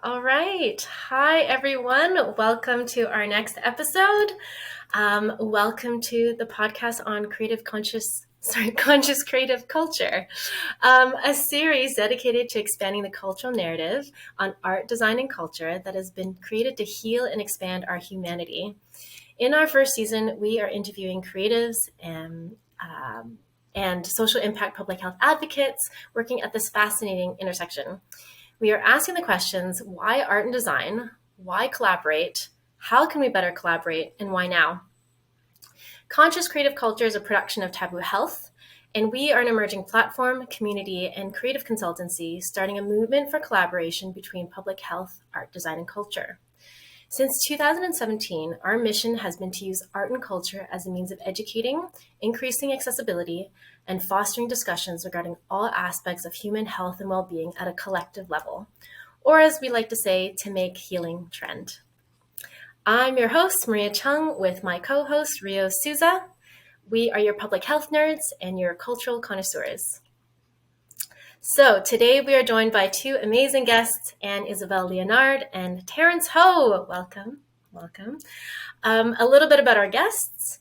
All right. Hi, everyone. Welcome to our next episode. Welcome to the podcast on conscious creative culture, a series dedicated to expanding the cultural narrative on art, design, and culture that has been created to heal and expand our humanity. In our first season, we are interviewing creatives and social impact public health advocates working at this fascinating intersection. We are asking the questions, why art and design? Why collaborate? How can we better collaborate? And why now? Conscious Creative Culture is a production of Taboo Health, and we are an emerging platform, community, and creative consultancy starting a movement for collaboration between public health, art, design, and culture. Since 2017, our mission has been to use art and culture as a means of educating, increasing accessibility, and fostering discussions regarding all aspects of human health and well-being at a collective level, or as we like to say, to make healing trend. I'm your host, Maria Chung, with my co-host, Rio Souza. We are your public health nerds and your cultural connoisseurs. So today we are joined by two amazing guests, Anne-Isabelle Leonard and Terrence Ho. Welcome. A little bit about our guests.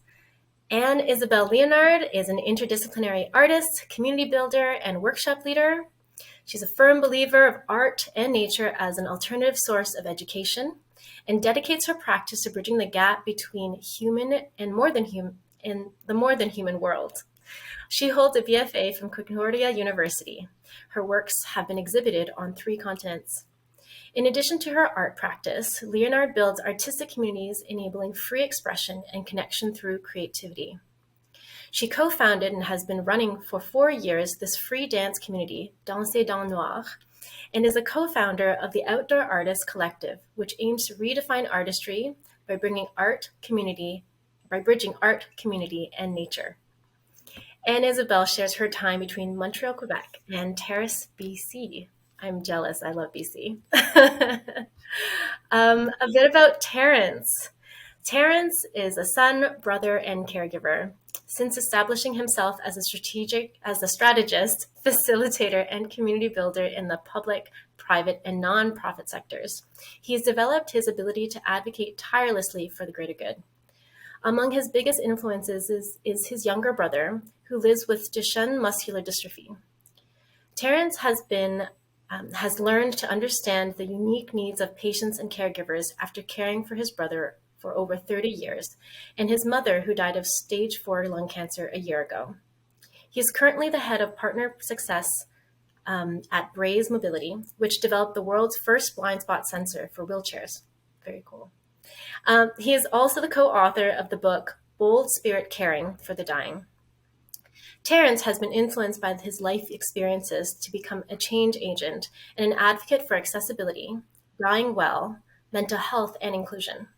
Anne-Isabelle Leonard is an interdisciplinary artist, community builder, and workshop leader. She's a firm believer of art and nature as an alternative source of education and dedicates her practice to bridging the gap between human and the more than human world. She holds a BFA from Concordia University. Her works have been exhibited on 3 continents. In addition to her art practice, Leonard builds artistic communities enabling free expression and connection through creativity. She co-founded and has been running for 4 years this free dance community, Danser dans le Noir, and is a co-founder of the Outdoor Artists Collective, which aims to redefine artistry by bridging art, community, and nature. Anne-Isabelle shares her time between Montreal, Quebec, and Terrace, BC. I'm jealous. I love BC. A bit about Terrence. Terrence is a son, brother, and caregiver. Since establishing himself as a strategist, facilitator, and community builder in the public, private, and nonprofit sectors, he has developed his ability to advocate tirelessly for the greater good. Among his biggest influences is his younger brother, who lives with Duchenne Muscular Dystrophy. Terrence has learned to understand the unique needs of patients and caregivers after caring for his brother for over 30 years, and his mother, who died of stage 4 lung cancer a year ago. He is currently the head of partner success at Braze Mobility, which developed the world's first blind spot sensor for wheelchairs. Very cool. He is also the co-author of the book Bold Spirit Caring for the Dying. Terrence has been influenced by his life experiences to become a change agent and an advocate for accessibility, dying well, mental health, and inclusion.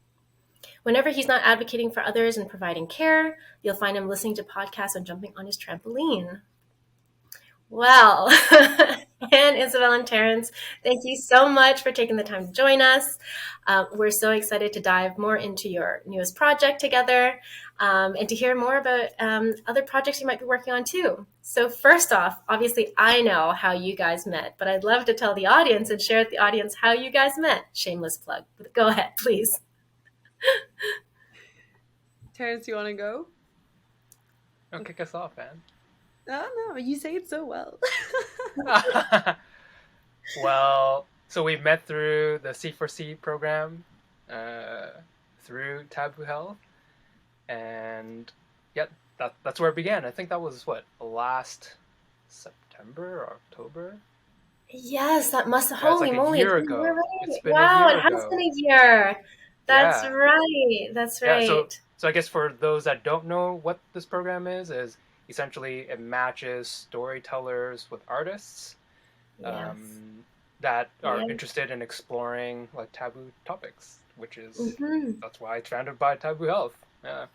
Whenever he's not advocating for others and providing care, you'll find him listening to podcasts and jumping on his trampoline. Well, Anne-Isabelle and Terrence, thank you so much for taking the time to join us. We're so excited to dive more into your newest project together and to hear more about other projects you might be working on too. So first off, obviously I know how you guys met, but I'd love to tell the audience and share with the audience how you guys met. Shameless plug. Go ahead, please. Terrence, you want to go? Don't kick us off, man. No, you say it so well. Well, so we met through the C4C program, through Taboo Health, and yeah, that's where it began. I think that was last September or October. Yes, that must have holy moly. A year ago. Right. It's been wow, a year it has ago. been a year. That's Yeah. right. That's right. Yeah, so I guess for those that don't know what this program is essentially it matches storytellers with artists that are interested in exploring like taboo topics, which is that's why it's founded by Taboo Health. Yeah.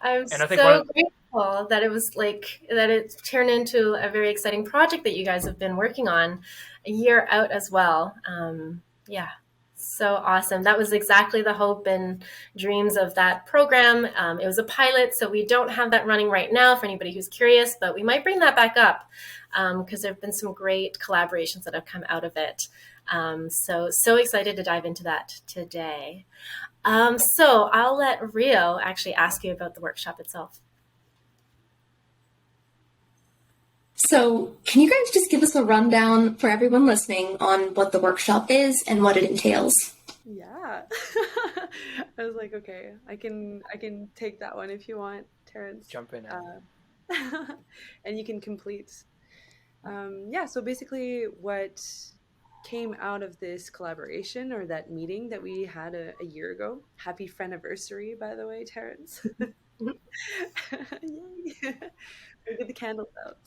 I'm and I think so grateful that it turned into a very exciting project that you guys have been working on a year out as well. So awesome. That was exactly the hope and dreams of that program. It was a pilot, so we don't have that running right now for anybody who's curious, but we might bring that back up because there have been some great collaborations that have come out of it. So excited to dive into that today. So I'll let Rio actually ask you about the workshop itself. So can you guys just give us a rundown for everyone listening on what the workshop is and what it entails? Yeah. I was like, okay, I can take that one if you want, Terrence. Jump in. And you can complete. Yeah, so basically what came out of this collaboration or that meeting that we had a year ago. Happy friendiversary, by the way, Terrence. Yay. We get the candles out.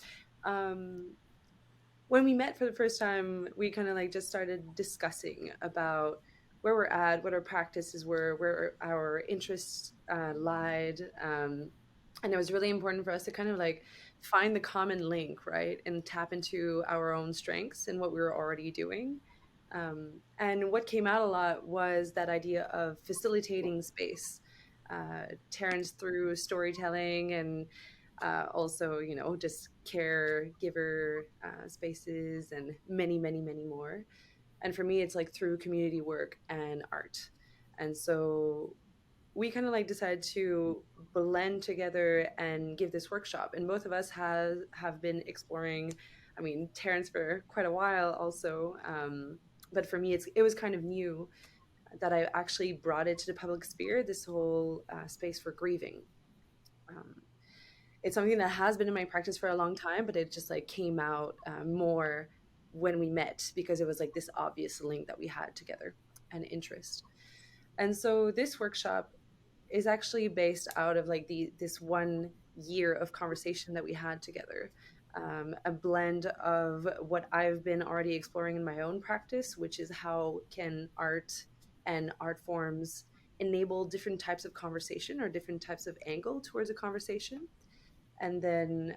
When we met for the first time, we kind of like just started discussing about where we're at, what our practices were, where our interests lied. And it was really important for us to kind of like find the common link, right? And tap into our own strengths and what we were already doing. And what came out a lot was that idea of facilitating space. Terrence through storytelling and also, you know, just caregiver spaces and many, many, many more. And for me, it's like through community work and art. And so we kind of like decided to blend together and give this workshop. And both of us have been exploring, I mean, Terrence for quite a while also. But for me, it was kind of new that I actually brought it to the public sphere, this whole space for grieving. It's something that has been in my practice for a long time, but it just like came out more when we met because it was like this obvious link that we had together and interest. And so this workshop is actually based out of like this 1 year of conversation that we had together. A blend of what I've been already exploring in my own practice, which is how can art and art forms enable different types of conversation or different types of angle towards a conversation. And then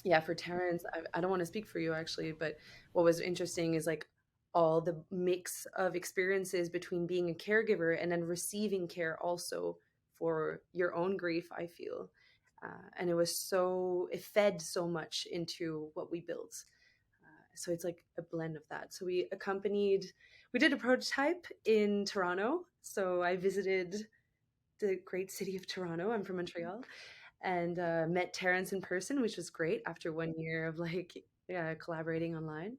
yeah, for Terrence, I don't want to speak for you actually, but what was interesting is like all the mix of experiences between being a caregiver and then receiving care also for your own grief, I feel. And it fed so much into what we built. So it's like a blend of that. So we did a prototype in Toronto. So I visited the great city of Toronto. I'm from Montreal, and met Terrence in person, which was great after 1 year of like collaborating online.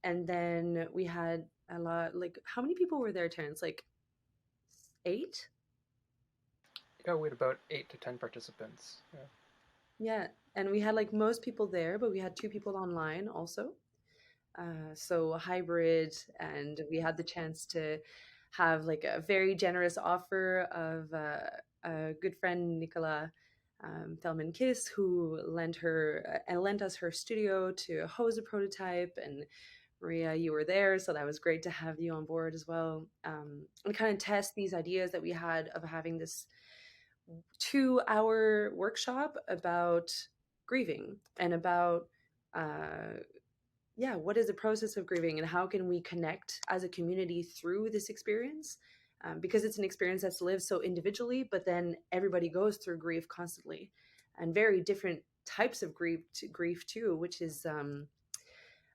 And then we had a lot, like, how many people were there, Terrence? Like 8? Yeah, we had about 8 to 10 participants. Yeah. Yeah, and we had like most people there, but we had 2 people online also. So a hybrid, and we had the chance to have like a very generous offer of a good friend, Nicola Thelman Kiss, who lent us her studio to host a prototype. And Maria, you were there, so that was great to have you on board as well. And kind of test these ideas that we had of having this 2-hour workshop about grieving and about what is the process of grieving and how can we connect as a community through this experience? Because it's an experience that's lived so individually, but then everybody goes through grief constantly and very different types of grief too, which is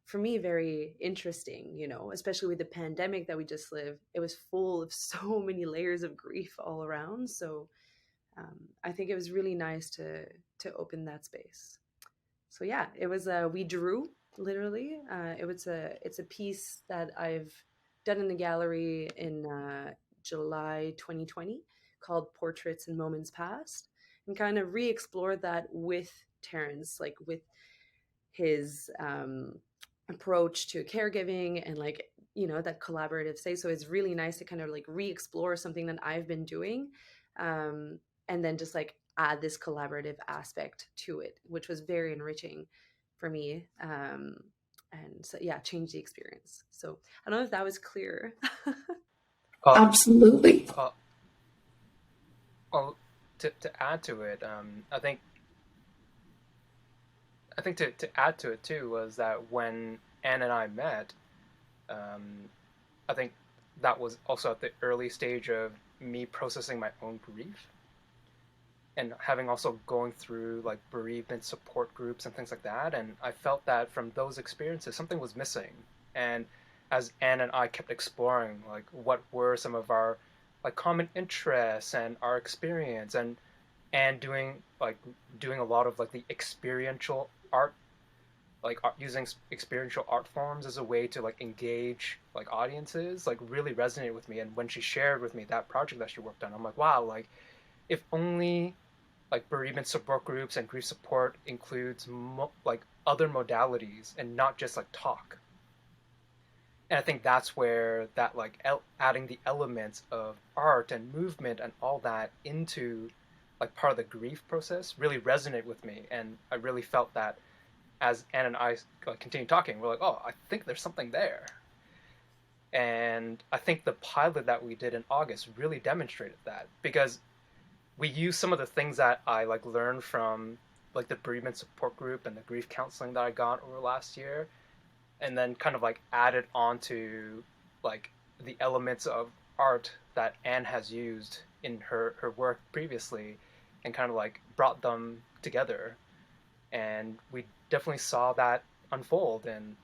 for me very interesting, you know, especially with the pandemic that we just lived. It was full of so many layers of grief all around. So I think it was really nice to open that space. So yeah, it was we drew literally. It's a piece that I've done in the gallery in July 2020 called Portraits and Moments Past, and kind of re-explored that with Terrence, like with his approach to caregiving and like, you know, that collaborative say. So it's really nice to kind of like re-explore something that I've been doing, and then just like add this collaborative aspect to it, which was very enriching for me. And so yeah, change the experience. So I don't know if that was clear. Absolutely. Well, to add to it, I think to add to it too was that when Anne and I met, I think that was also at the early stage of me processing my own grief, and having also going through like bereavement support groups and things like that. And I felt that from those experiences, something was missing. And as Anne and I kept exploring, like what were some of our like common interests and our experience, and doing a lot of like the experiential art, like using experiential art forms as a way to like engage like audiences, like really resonated with me. And when she shared with me that project that she worked on, I'm like, wow, like if only like bereavement support groups and grief support includes like other modalities and not just like talk. And I think that's where that like adding the elements of art and movement and all that into like part of the grief process really resonated with me. And I really felt that as Anne and I continued talking, we're like, oh, I think there's something there. And I think the pilot that we did in August really demonstrated that, because we used some of the things that I like learned from like the bereavement support group and the grief counseling that I got over last year, and then kind of like added onto like the elements of art that Anne has used in her work previously, and kind of like brought them together. And we definitely saw that unfold. And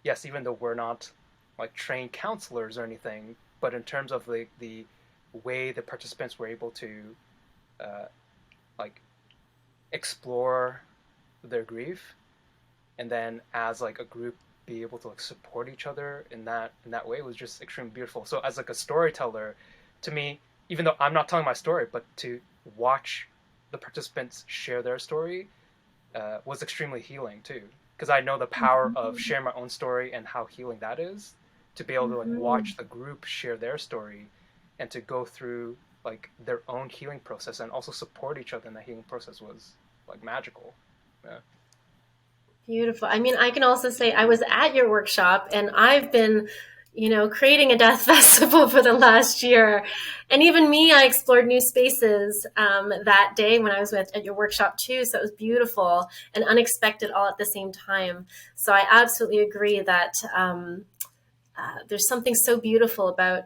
yes, even though we're not like trained counselors or anything, but in terms of the way the participants were able to like explore their grief, and then as like a group be able to like support each other in that way, was just extremely beautiful. So as like a storyteller, to me, even though I'm not telling my story, but to watch the participants share their story was extremely healing too, because I know the power of sharing my own story and how healing that is, to be able to like watch the group share their story and to go through like their own healing process and also support each other in the healing process was like magical. Yeah. Beautiful. I mean, I can also say I was at your workshop, and I've been, creating a death festival for the last year. And even me, I explored new spaces that day when I was at your workshop too. So it was beautiful and unexpected all at the same time. So I absolutely agree that there's something so beautiful about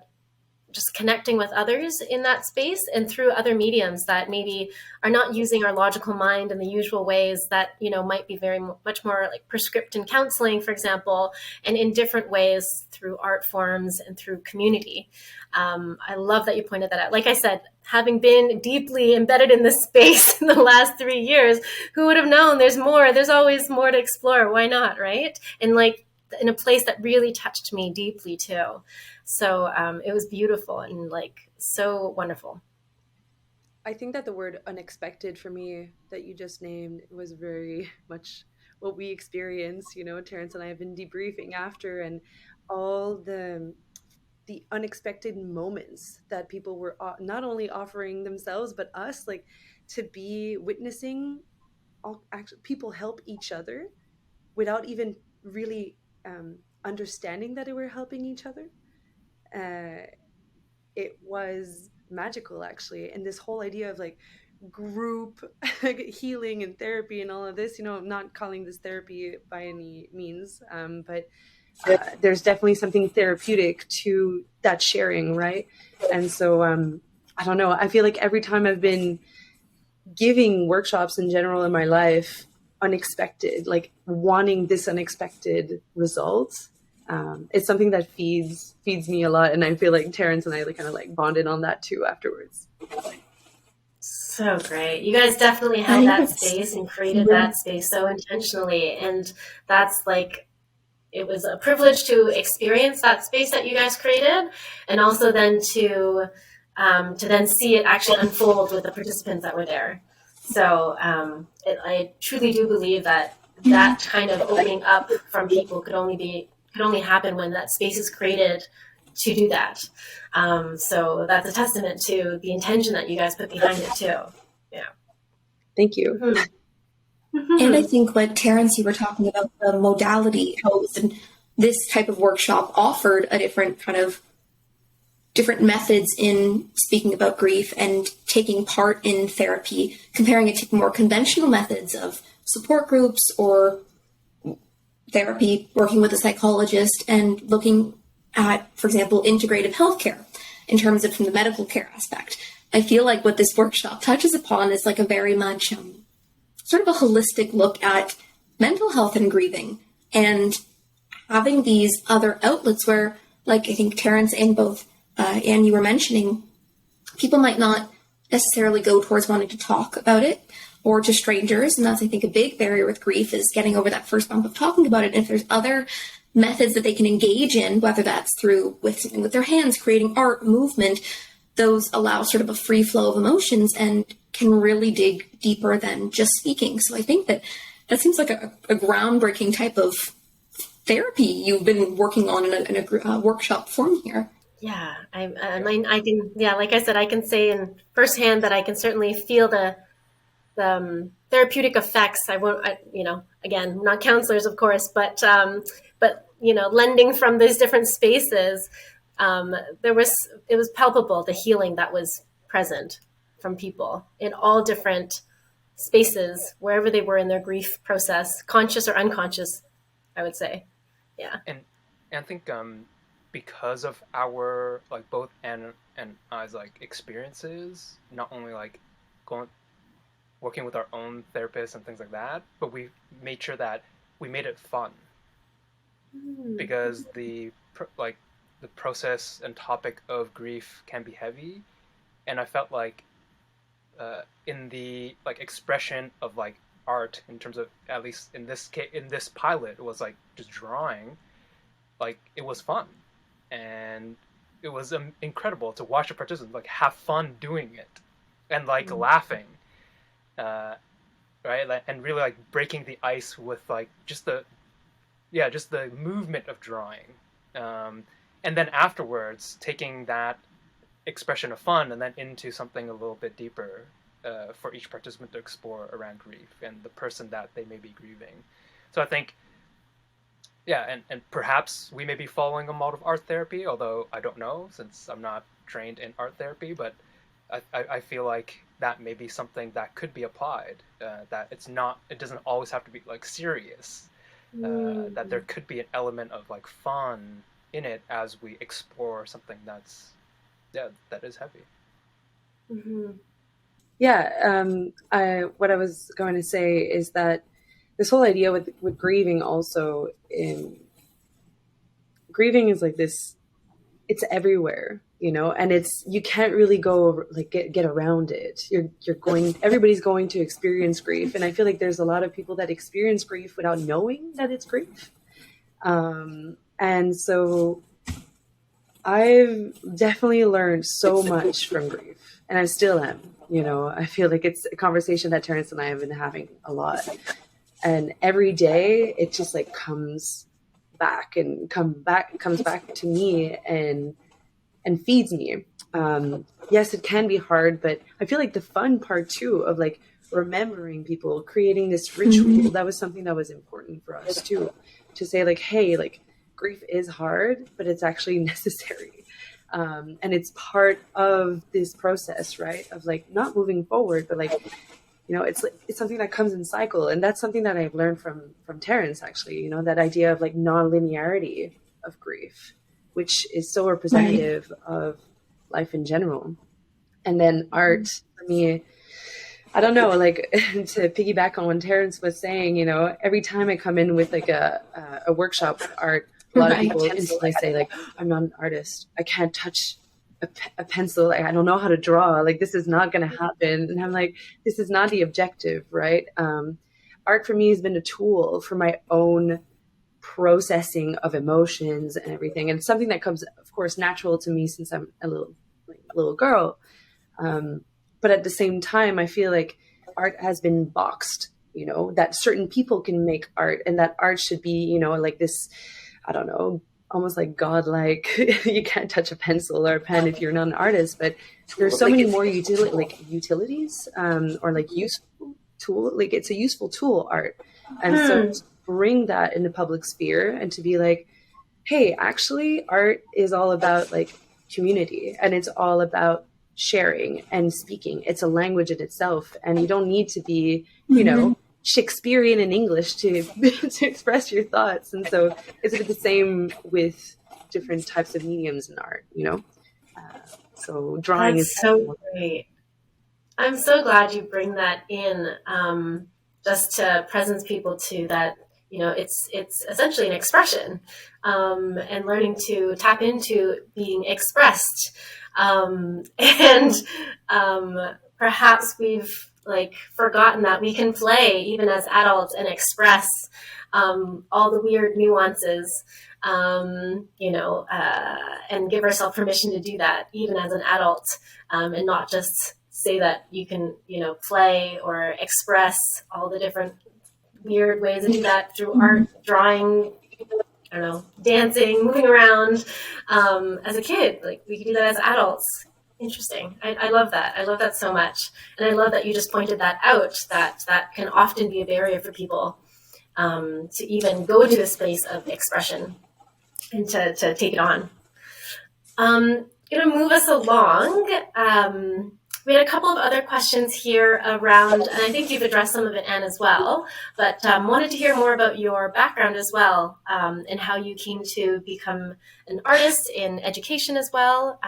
just connecting with others in that space and through other mediums that maybe are not using our logical mind in the usual ways that, might be very much more like prescriptive in counseling, for example, and in different ways through art forms and through community. I love that you pointed that out. Like I said, having been deeply embedded in this space in the last 3 years, who would have known there's more? There's always more to explore. Why not, right? And like in a place that really touched me deeply too. So it was beautiful and like so wonderful. I think that the word unexpected for me that you just named was very much what we experienced. Terrence and I have been debriefing after, and all the unexpected moments that people were not only offering themselves but us, like to be witnessing people help each other without even really understanding that they were helping each other. It was magical, actually. And this whole idea of like group healing and therapy and all of this, I'm not calling this therapy by any means, but there's definitely something therapeutic to that sharing, right? And so I don't know, I feel like every time I've been giving workshops in general in my life, unexpected, like wanting this unexpected result, it's something that feeds me a lot. And I feel like Terrence and I kind of like bonded on that too afterwards. So great. You guys definitely held that space and created that space so intentionally. And that's like, it was a privilege to experience that space that you guys created, and also then to then see it actually unfold with the participants that were there. So I truly do believe that kind of opening up from people could only happen when that space is created to do that. So that's a testament to the intention that you guys put behind it too. Yeah. Thank you. Mm-hmm. And I think, like Terrence, you were talking about the modality, how this type of workshop offered a different methods in speaking about grief and taking part in therapy, comparing it to more conventional methods of support groups or therapy, working with a psychologist, and looking at, for example, integrative healthcare in terms of from the medical care aspect. I feel like what this workshop touches upon is like a very much sort of a holistic look at mental health and grieving, and having these other outlets where, like I think Terrence and both Anne, you were mentioning, people might not necessarily go towards wanting to talk about it or to strangers. And that's, I think, a big barrier with grief, is getting over that first bump of talking about it. And if there's other methods that they can engage in, whether that's through with something with their hands, creating art, movement, those allow sort of a free flow of emotions and can really dig deeper than just speaking. So I think that seems like a groundbreaking type of therapy you've been working on in a workshop form here. Yeah, I mean, I can, yeah, like I said, I can say in firsthand that I can certainly feel the therapeutic effects. I won't, again, not counselors, of course, but lending from these different spaces, it was palpable, the healing that was present from people in all different spaces, wherever they were in their grief process, conscious or unconscious, I would say. Yeah. And I think because of our, like, both Anne and I's like experiences, not only like working with our own therapists and things like that, but we made sure that we made it fun. Because the process and topic of grief can be heavy, and I felt like in the like expression of like art, in terms of, at least in this case, in this pilot, it was like just drawing, like it was fun, and it was incredible to watch the participants like have fun doing it, and like laughing, right, and really like breaking the ice with like just the movement of drawing, and then afterwards taking that expression of fun and then into something a little bit deeper for each participant to explore around grief and the person that they may be grieving. So I think, and perhaps we may be following a model of art therapy, although I don't know, since I'm not trained in art therapy, but I feel like that may be something that could be applied, that it doesn't always have to be like serious, that there could be an element of like fun in it as we explore something that is heavy. Mm-hmm. What I was going to say is that this whole idea with grieving also, grieving is like this, it's everywhere, and you can't really go like get around it. Everybody's going to experience grief. And I feel like there's a lot of people that experience grief without knowing that it's grief. And so I've definitely learned so much from grief, and I still am. I feel like it's a conversation that Terrence and I have been having a lot. And every day it just like comes back to me and feeds me. Yes, it can be hard, but I feel like the fun part too of like remembering people, creating this ritual, that was something that was important for us too, to say like, hey, like grief is hard, but it's actually necessary. And it's part of this process, right? Of like not moving forward, but like, it's something that comes in cycle. And that's something that I've learned from Terrence, actually, that idea of like non-linearity of grief, which is so representative of life in general. And then art, for me, I don't know, like to piggyback on what Terrence was saying, every time I come in with like a workshop with art, a lot of people instantly say like, I'm not an artist. I can't touch a pencil. Like, I don't know how to draw. Like, this is not going to happen. And I'm like, this is not the objective, right? Art for me has been a tool for my own processing of emotions and everything. And something that comes, of course, natural to me since I'm a little girl. But at the same time, I feel like art has been boxed, that certain people can make art, and that art should be, like this, I don't know, almost like godlike. You can't touch a pencil or a pen if you're not an artist, but there's so many more utilities, or like useful tool. Like it's a useful tool, art. And so to bring that in the public sphere and to be like, hey, actually art is all about like community, and it's all about sharing and speaking. It's a language in itself, and you don't need to be, Shakespearean in English to to express your thoughts. And so it's a bit the same with different types of mediums in art, you know. So drawing is That's so great. I'm so glad you bring that in, just to presence people to that. You know, it's essentially an expression, and learning to tap into being expressed, and perhaps we've like forgotten that we can play even as adults and express all the weird nuances, and give ourselves permission to do that even as an adult, and not just say that you can, play or express all the different weird ways to do that through art, drawing, I don't know, dancing, moving around. As a kid, like we could do that as adults. Interesting. I love that. I love that so much. And I love that you just pointed that out, that can often be a barrier for people, to even go into a space of expression and to take it on. Going to move us along. We had a couple of other questions here around, and I think you've addressed some of it, Anne, as well, but wanted to hear more about your background as well, and how you came to become an artist in education as well.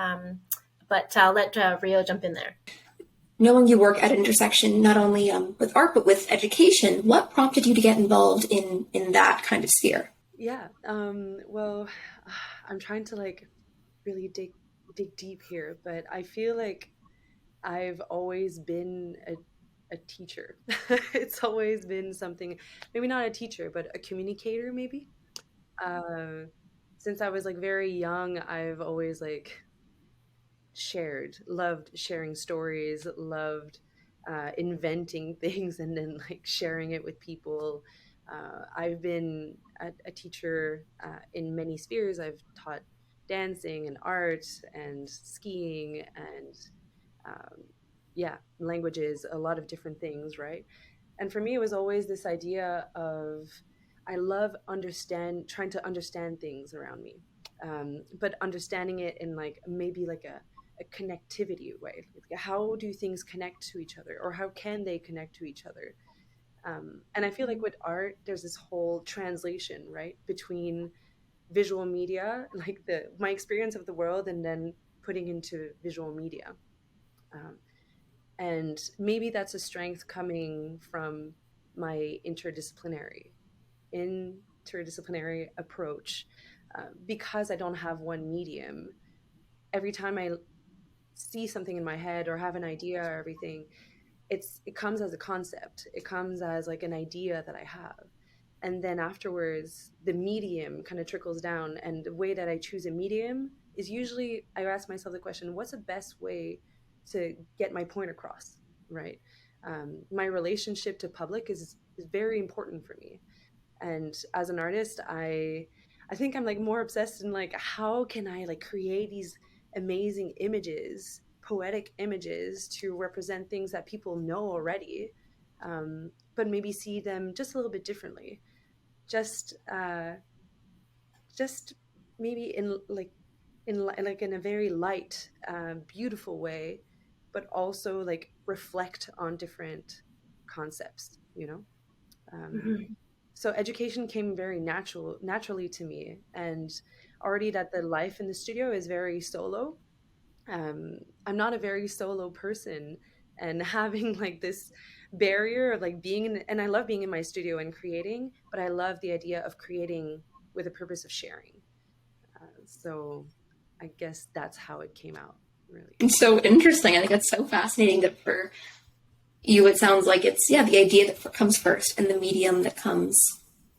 But I'll let Rio jump in there. Knowing you work at Intersection, not only with art, but with education, what prompted you to get involved in that kind of sphere? Yeah, well, I'm trying to like really dig deep here, but I feel like I've always been a teacher. It's always been something, maybe not a teacher, but a communicator, maybe. Since I was like very young, I've always like loved sharing stories, loved inventing things and then like sharing it with people. I've been a teacher in many spheres. I've taught dancing and art and skiing and languages, a lot of different things, right? And for me, it was always this idea of I love trying to understand things around me, but understanding it in like maybe like a connectivity way. Like how do things connect to each other, or how can they connect to each other? And I feel like with art, there's this whole translation, right, between visual media, like my experience of the world, and then putting into visual media. And maybe that's a strength coming from my interdisciplinary approach, because I don't have one medium. Every time I see something in my head or have an idea or everything, it comes as a concept. It comes as like an idea that I have. And then afterwards, the medium kind of trickles down. And the way that I choose a medium is usually I ask myself the question, what's the best way to get my point across, right? My relationship to public is very important for me. And as an artist, I think I'm like more obsessed in like how can I like create these amazing images, poetic images to represent things that people know already, but maybe see them just a little bit differently. Just maybe in a very light, beautiful way, but also like reflect on different concepts, you know. So education came very naturally to me, and already that the life in the studio is very solo. I'm not a very solo person, and having like this barrier of like and I love being in my studio and creating, but I love the idea of creating with a purpose of sharing. So I guess that's how it came out, really. It's so interesting. I think it's so fascinating that for you, it sounds like it's, the idea that comes first and the medium that comes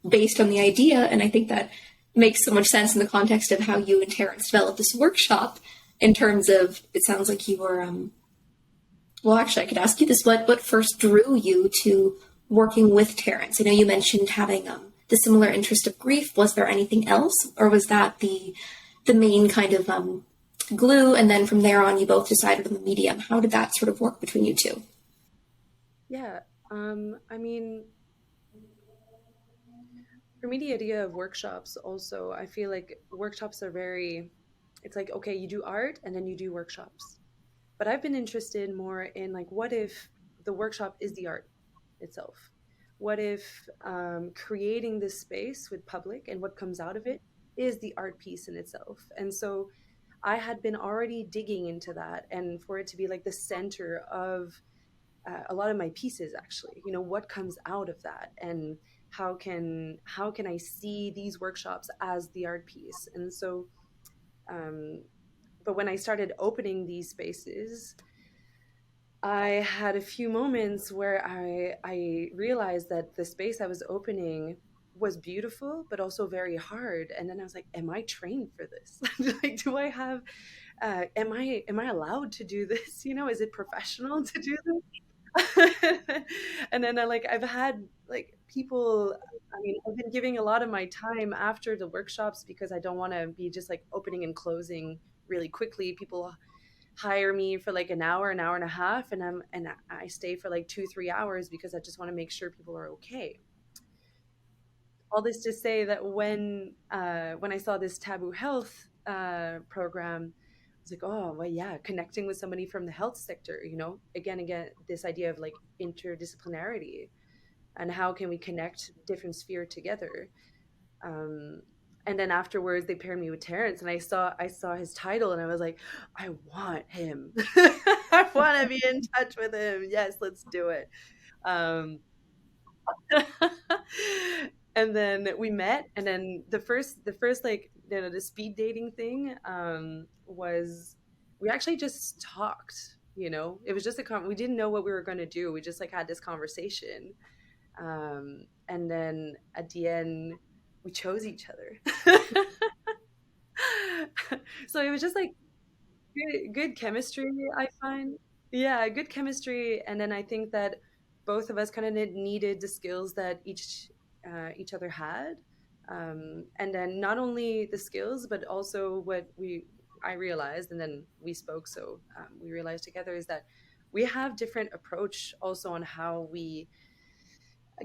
based on the idea. And I think that makes so much sense in the context of how you and Terrence developed this workshop, in terms of, it sounds like you were, well, actually, I could ask you this, what first drew you to working with Terrence? I know you mentioned having the similar interest of grief. Was there anything else, or was that the main kind of glue, and then from there on you both decided on the medium? How did that sort of work between you two? Yeah, I mean, for me, the idea of workshops also, I feel like workshops are it's like, okay, you do art and then you do workshops. But I've been interested more in like, what if the workshop is the art itself? What if creating this space with public and what comes out of it is the art piece in itself? And so I had been already digging into that, and for it to be like the center of a lot of my pieces, actually, you know, what comes out of that, and how can I see these workshops as the art piece? And so, but when I started opening these spaces, I had a few moments where I realized that the space I was opening was beautiful, but also very hard. And then I was like, am I trained for this? Like, do I have, am I allowed to do this? You know, is it professional to do this? And then I've had like people, I mean, I've been giving a lot of my time after the workshops because I don't want to be just like opening and closing really quickly. People hire me for like an hour and a half, and I stay for like 2-3 hours because I just want to make sure people are okay. All this to say that when I saw this taboo health program, I was like, oh well, yeah, connecting with somebody from the health sector, you know, again, this idea of like interdisciplinarity and how can we connect different sphere together. um, and then afterwards they paired me with Terrence, and I saw his title, and I was like, I want him. I want to be in touch with him. Yes, let's do it. um, and then we met, and then the first like, you know, the speed dating thing was, we actually just talked, you know, it was just we didn't know what we were going to do, we just like had this conversation. And then at the end we chose each other. So it was just like good chemistry, I find. Yeah, good chemistry. And then I think that both of us kind of needed the skills that each other had. And then not only the skills, but also what I realized, and then we spoke, so we realized together, is that we have different approach also on how we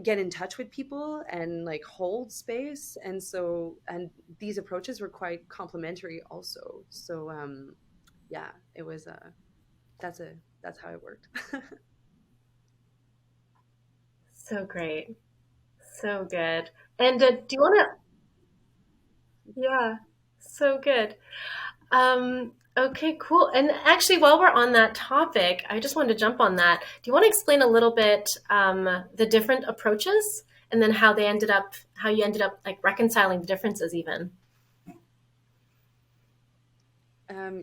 get in touch with people and like hold space. And so, and these approaches were quite complementary also. So yeah, it was that's how it worked. So great. So good. And do you want to? Yeah, so good. Okay, cool. And actually, while we're on that topic, I just wanted to jump on that. Do you want to explain a little bit the different approaches, and then how you ended up like reconciling the differences even?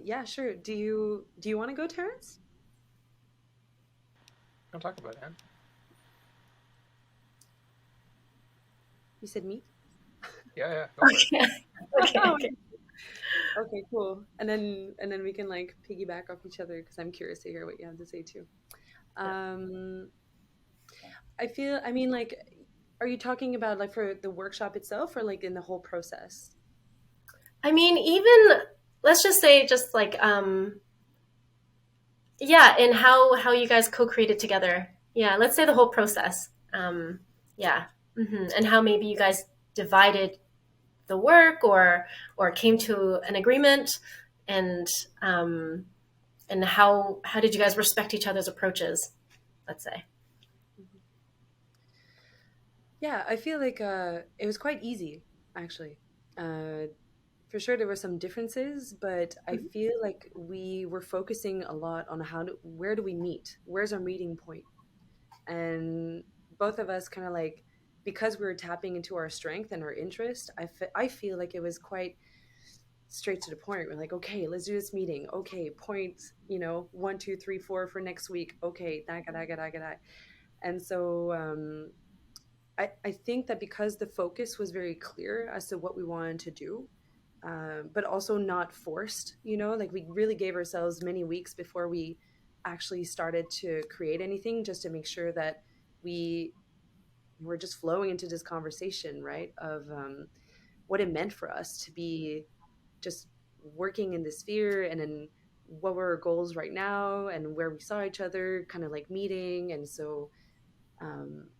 Yeah, sure. Do you want to go, Terrence? I'll talk about it. You said me. Yeah, go for it. Okay. Okay, cool. And then we can like piggyback off each other, because I'm curious to hear what you have to say too. um I mean, like, are you talking about like for the workshop itself, or like in the whole process? I mean, even let's just say, just like yeah, and how you guys co-created together. Yeah, let's say the whole process. Yeah, and how maybe you guys divided the work, or came to an agreement, and how did you guys respect each other's approaches? Let's say. Mhm. Yeah, I feel like it was quite easy, actually. Uh, for sure, there were some differences, but I Mhm. feel like we were focusing a lot on where do we meet? Where's our meeting point? And both of us kind of like, because we were tapping into our strength and our interest, I feel like it was quite straight to the point. We're like, okay, let's do this meeting. Okay, point, you know, 1, 2, 3, 4 for next week. Okay, that. And so I think that because the focus was very clear as to what we wanted to do, but also not forced, you know, like we really gave ourselves many weeks before we actually started to create anything, just to make sure that we were just flowing into this conversation, right? Of what it meant for us to be just working in this sphere, and then what were our goals right now, and where we saw each other kind of like meeting. And so um,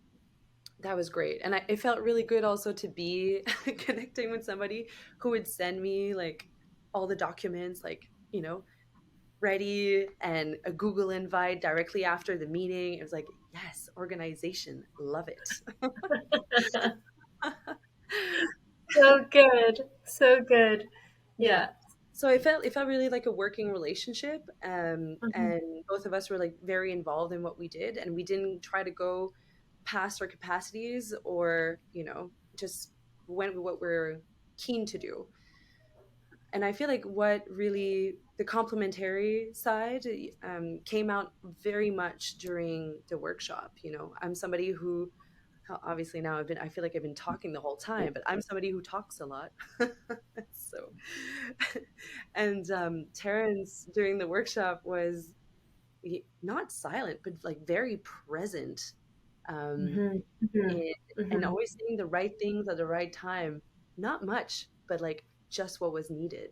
that was great. And it felt really good also to be connecting with somebody who would send me like all the documents, like, ready, and a Google invite directly after the meeting. It was like, Yes, organization. Love it. So good. So good. Yeah. So it felt really like a working relationship, Mhm. and both of us were like very involved in what we did, and we didn't try to go past our capacities, or just went with what we're keen to do. And I feel like what really the complementary side came out very much during the workshop. I'm somebody who, obviously now I feel like I've been talking the whole time, but I'm somebody who talks a lot. So, and Terrence during the workshop was not silent, but like very present, um, Mhm. Mhm. and, and Mhm. always saying the right things at the right time. Not much, but like just what was needed.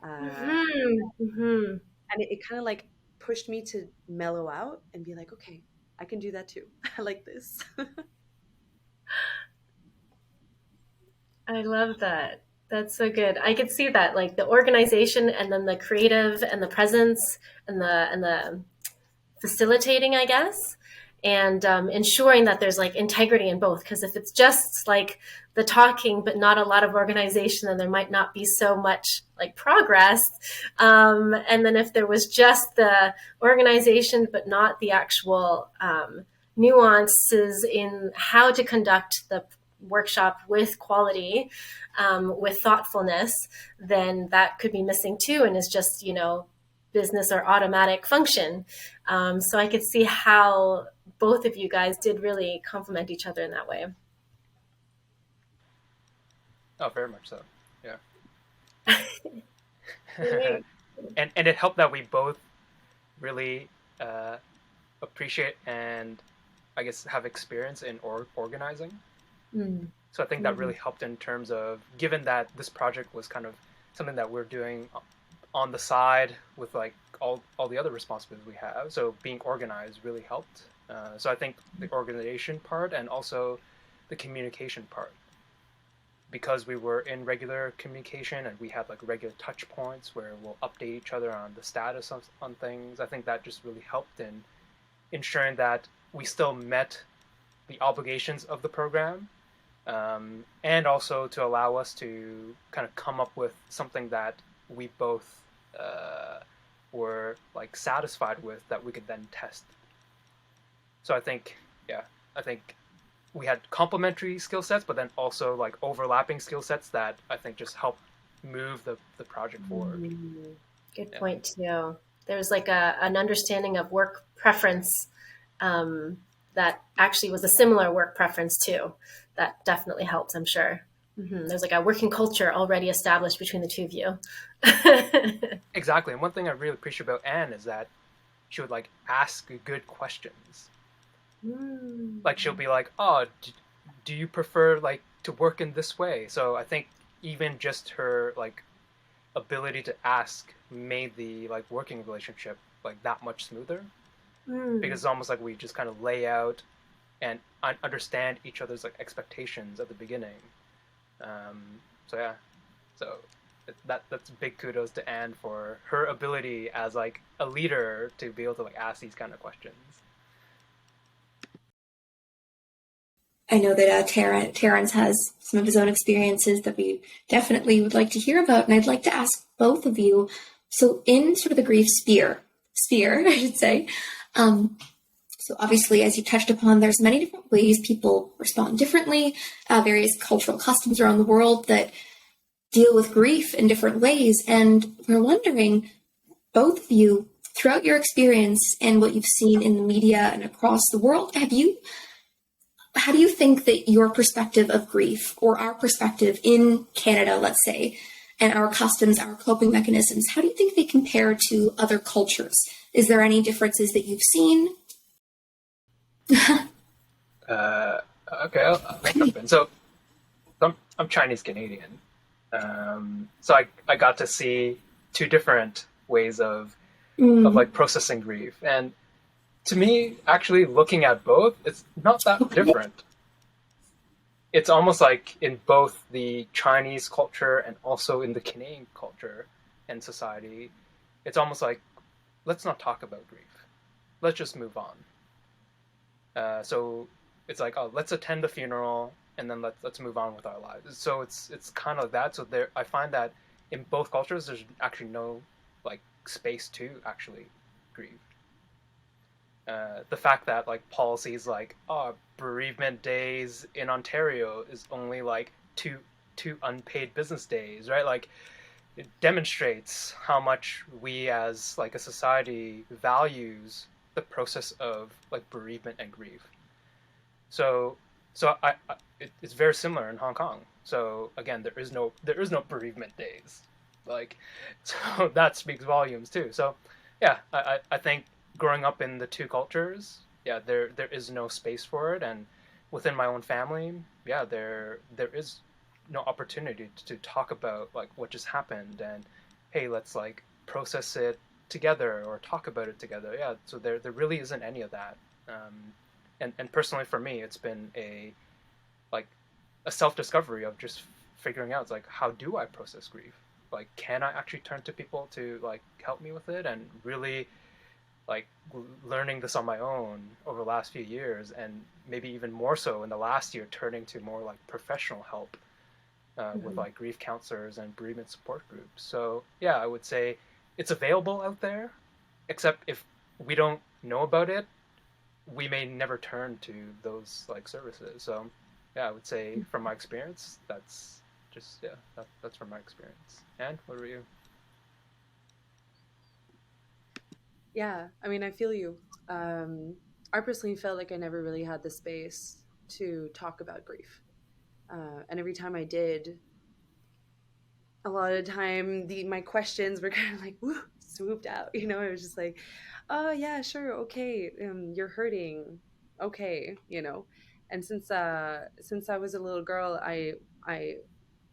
Uh, Mhm. Mhm. and it kind of like pushed me to mellow out and be like, okay, I can do that too. I like this. I love that. That's so good. I could see that, like the organization and then the creative and the presence and the facilitating, I guess, and ensuring that there's like integrity in both. Because if it's just like the talking but not a lot of organization, then there might not be so much like progress. And then if there was just the organization but not the actual nuances in how to conduct the workshop with quality, with thoughtfulness, then that could be missing too, and is just business or automatic function. So I could see how both of you guys did really complement each other in that way. Oh, very much so. Yeah. Great. And it helped that we both really uh, appreciate and I guess have experience in organizing. Mm. So I think that Mm. really helped in terms of, given that this project was kind of something that we're doing on the side with like all the other responsibilities we have. So being organized really helped. So I think the organization part and also the communication part, because we were in regular communication and we had like regular touch points where we'll update each other on the status on things. I think that just really helped in ensuring that we still met the obligations of the program, and also to allow us to kind of come up with something that we both were like satisfied with that we could then test. So I think, yeah, I think we had complementary skill sets, but then also like overlapping skill sets that I think just helped move the project forward. Good Yeah. point too. There's like an understanding of work preference, um, that actually was a similar work preference too. That definitely helps, I'm sure. There's like a working culture already established between the two of you. Exactly. And one thing I really appreciate about Anne is that she would like ask good questions. Like she'll be like, "Oh, do you prefer like to work in this way?" So I think even just her like ability to ask made the like working relationship like that much smoother, because it's almost like we just kind of lay out and understand each other's like expectations at the beginning. So yeah, so that's big kudos to Anne for her ability as like a leader to be able to like ask these kind of questions. I know that Terrence has some of his own experiences that we definitely would like to hear about, and I'd like to ask both of you. So, in sort of the grief sphere, I should say. So, obviously, as you touched upon, there's many different ways people respond differently. Various cultural customs around the world that deal with grief in different ways, and we're wondering, both of you, throughout your experience and what you've seen in the media and across the world, how do you think that your perspective of grief, or our perspective in Canada, let's say, and our customs, our coping mechanisms, how do you think they compare to other cultures? Is there any differences that you've seen? Okay, I'll jump in. So I'm Chinese Canadian, so I got to see two different ways of like processing grief, and to me, actually looking at both, it's not that different. It's almost like in both the Chinese culture and also in the Canadian culture and society, it's almost like, let's not talk about grief. Let's just move on. So it's like, oh, let's attend the funeral and then let's move on with our lives. So it's kind of that. So there, I find that in both cultures, there's actually no like space to actually grieve. The fact that like policies like, oh, bereavement days in Ontario is only like two unpaid business days, right? Like it demonstrates how much we as like a society values the process of like bereavement and grief. So it's very similar in Hong Kong. So again, there is no bereavement days, like so that speaks volumes too. So yeah, I think growing up in the two cultures, yeah, there is no space for it, and within my own family, yeah, there is no opportunity to talk about like what just happened and hey, let's like process it together or talk about it together. Yeah, so there really isn't any of that. And personally for me, it's been like a self discovery of just figuring out like how do I process grief? Like, can I actually turn to people to like help me with it? And really like learning this on my own over the last few years, and maybe even more so in the last year, turning to more like professional help with like grief counselors and bereavement support groups. So yeah, I would say it's available out there, except if we don't know about it, we may never turn to those like services. So yeah, I would say from my experience, that's just yeah, that's from my experience. And what about you? Yeah, I mean, I feel you. I personally felt like I never really had the space to talk about grief. And every time I did, a lot of the time my questions were kind of like woo, swooped out. It was just like, oh yeah, sure, okay, you're hurting, okay. And since I was a little girl, I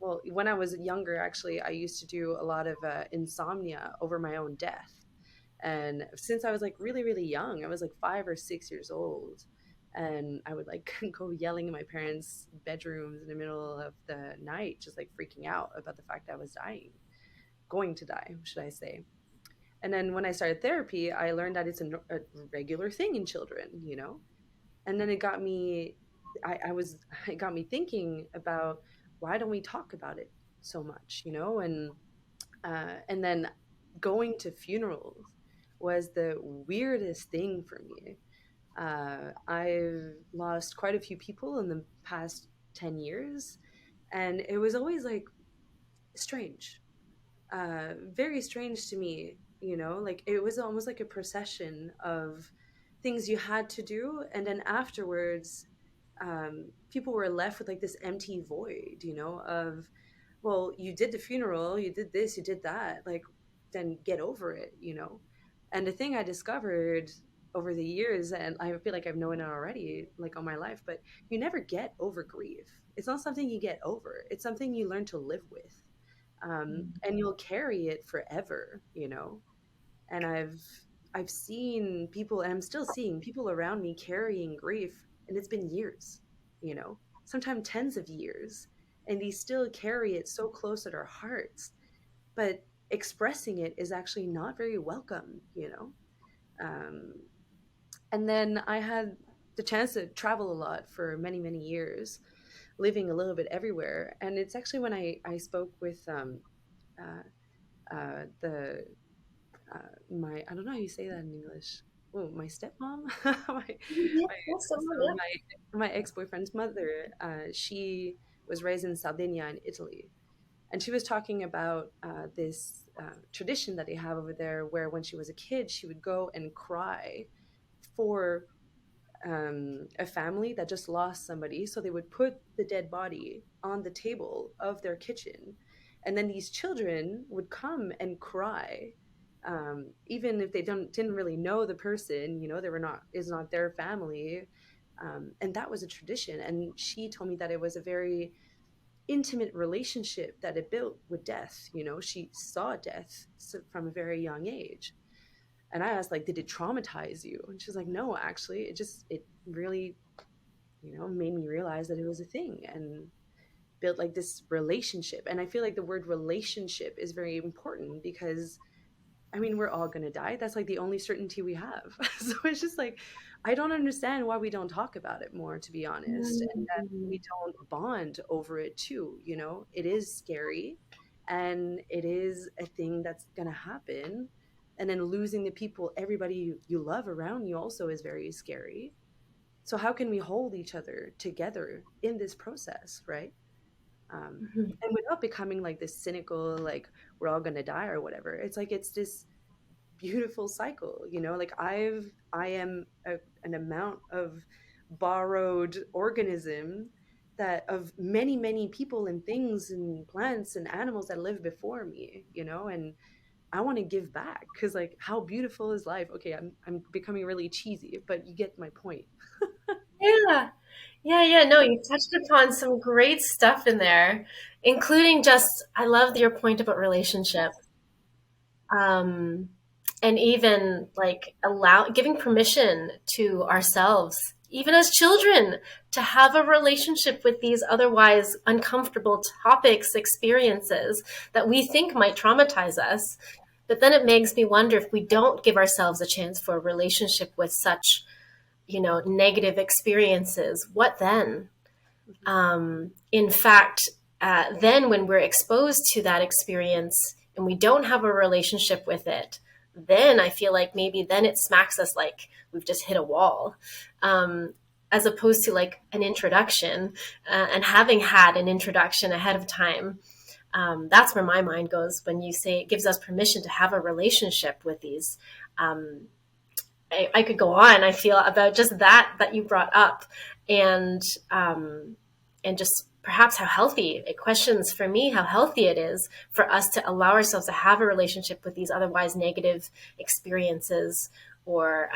well, when I was younger, actually, I used to do a lot of insomnia over my own death. And since I was like really, really young, I was like 5 or 6 years old. And I would like go yelling in my parents' bedrooms in the middle of the night, just like freaking out about the fact that I was dying, going to die, should I say. And then when I started therapy, I learned that it's a regular thing in children. And then it got me thinking about why don't we talk about it so much. And then going to funerals was the weirdest thing for me. I've lost quite a few people in the past 10 years, and it was always like strange, very strange to me. Like it was almost like a procession of things you had to do, and then afterwards, people were left with like this empty void, of, well, you did the funeral, you did this, you did that, like, then get over it. And the thing I discovered over the years, and I feel like I've known it already, like all my life, but you never get over grief. It's not something you get over. It's something you learn to live with, and you'll carry it forever. And I've seen people, and I'm still seeing people around me carrying grief, and it's been years, sometimes tens of years, and they still carry it so close at our hearts, but expressing it is actually not very welcome. um, and then I had the chance to travel a lot for many, many years, living a little bit everywhere, and it's actually when I spoke with the my, I don't know how you say that in English. Oh, my stepmom, Yeah, my awesome. so Yeah. my ex-boyfriend's mother. She was raised in Sardinia in Italy, and she was talking about this tradition that they have over there, where when she was a kid, she would go and cry for a family that just lost somebody. So they would put the dead body on the table of their kitchen, and then these children would come and cry, even if they didn't really know the person. They were not is not their family, and that was a tradition. And she told me that it was a very intimate relationship that it built with death. She saw death from a very young age. And I asked, like, did it traumatize you? And she's like, no, actually, it really, made me realize that it was a thing, and built like this relationship. And I feel like the word relationship is very important, because I mean, we're all going to die. That's like the only certainty we have. So it's just like, I don't understand why we don't talk about it more, to be honest, and that we don't bond over it too. You know, it is scary and it is a thing that's going to happen. And then losing the people, everybody you love around you also is very scary. So how can we hold each other together in this process, right? And without becoming like this cynical, like we're all gonna die or whatever. It's like it's this beautiful cycle, you know. Like I am an amount of borrowed organism that of many people and things and plants and animals that lived before me, you know, and I want to give back because like how beautiful is life? Okay, I'm becoming really cheesy, but you get my point. Yeah. Yeah. No, you touched upon some great stuff in there, including just, I love your point about relationship. Um, and even like giving permission to ourselves, even as children, to have a relationship with these otherwise uncomfortable topics, experiences that we think might traumatize us. But then it makes me wonder, if we don't give ourselves a chance for a relationship with such, negative experiences, what then? In fact, then when we're exposed to that experience and we don't have a relationship with it, then I feel like maybe then it smacks us like we've just hit a wall. As opposed to like an introduction, and having had an introduction ahead of time. That's where my mind goes when you say it gives us permission to have a relationship with these. I could go on, I feel, about just that you brought up, and just perhaps how healthy it questions for me how healthy it is for us to allow ourselves to have a relationship with these otherwise negative experiences, or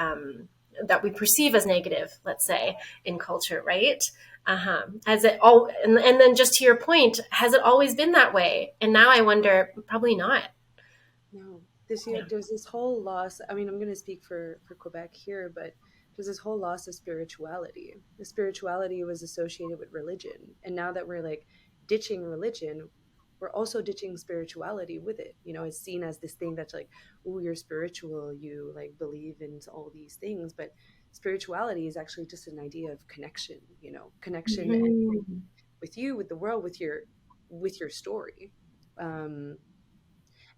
that we perceive as negative, let's say, in culture, right? Has it all, and then just to your point, has it always been that way? And now I wonder, probably not. No, this year there's this whole loss. I mean, I'm going to speak for Quebec here, but there's this whole loss of spirituality. The spirituality was associated with religion, and now that we're like ditching religion, we're also ditching spirituality with it. You know, it's seen as this thing that's like, oh, you're spiritual, you like believe in all these things, but spirituality is actually just an idea of connection. You know, connection and with you, with the world, with your story. Um,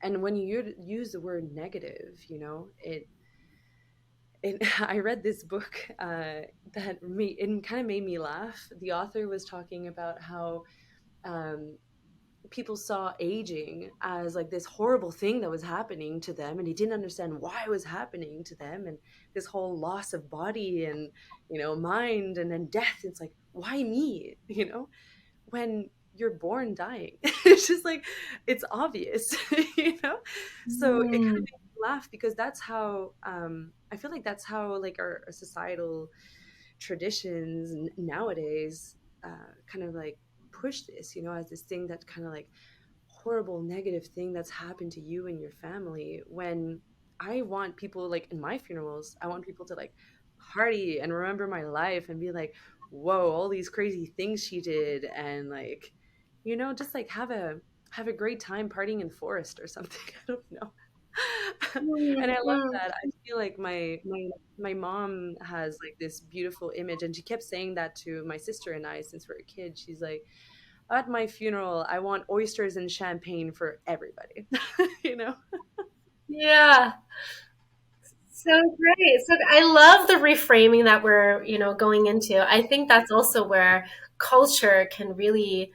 and when you use the word negative, you know, I read this book it kind of made me laugh. The author was talking about how um, people saw aging as like this horrible thing that was happening to them, and he didn't understand why it was happening to them, and this whole loss of body and, you know, mind, and then death. It's like, why me? You know, when you're born dying. It's just like, it's obvious. You know, so it kind of made me laugh because that's how I feel like that's how like our societal traditions nowadays kind of like push this, you know, as this thing that kind of like horrible negative thing that's happened to you and your family. When I want people, like in my funerals, I want people to like party and remember my life and be like, whoa, all these crazy things she did, and like, you know, just like have a great time partying in forest or something. I don't know. And I love that. I feel like my mom has like this beautiful image, and she kept saying that to my sister and I since we were kids. She's like, at my funeral, I want oysters and champagne for everybody. You know? Yeah. So great. So I love the reframing that we're, going into. I think that's also where culture can really,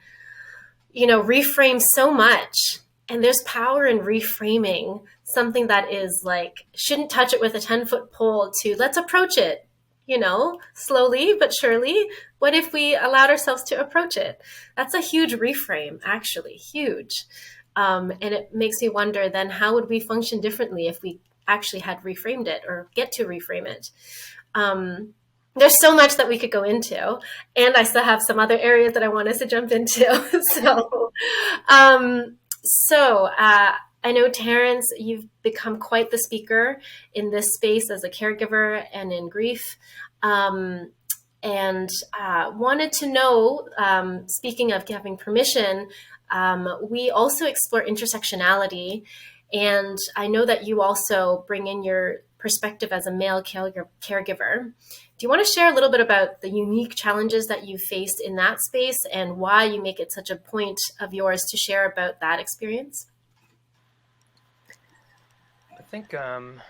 reframe so much. And there's power in reframing something that is like, shouldn't touch it with a 10-foot pole, to let's approach it, slowly but surely. What if we allowed ourselves to approach it? That's a huge reframe, actually, huge. And it makes me wonder then, how would we function differently if we actually had reframed it, or get to reframe it? There's so much that we could go into, and I still have some other areas that I want us to jump into. I know, Terrence, you've become quite the speaker in this space as a caregiver and in grief. And wanted to know, speaking of having permission, we also explore intersectionality. And I know that you also bring in your perspective as a male caregiver. Do you want to share a little bit about the unique challenges that you faced in that space and why you make it such a point of yours to share about that experience? I think kind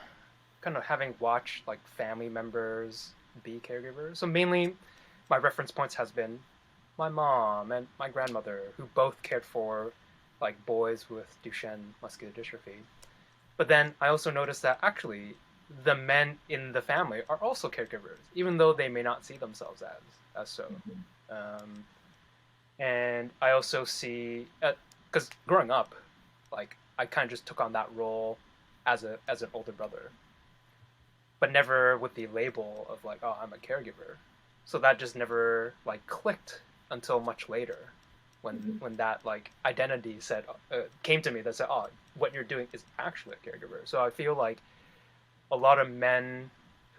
of having watched like family members be caregivers. So mainly my reference points has been my mom and my grandmother, who both cared for like boys with Duchenne muscular dystrophy. But then I also noticed that actually the men in the family are also caregivers, even though they may not see themselves as so. And I also see, because growing up, like I kind of just took on that role as an older brother, but never with the label of like, oh, I'm a caregiver. So that just never like clicked until much later, when that like identity said came to me that said, oh, what you're doing is actually a caregiver. So I feel like a lot of men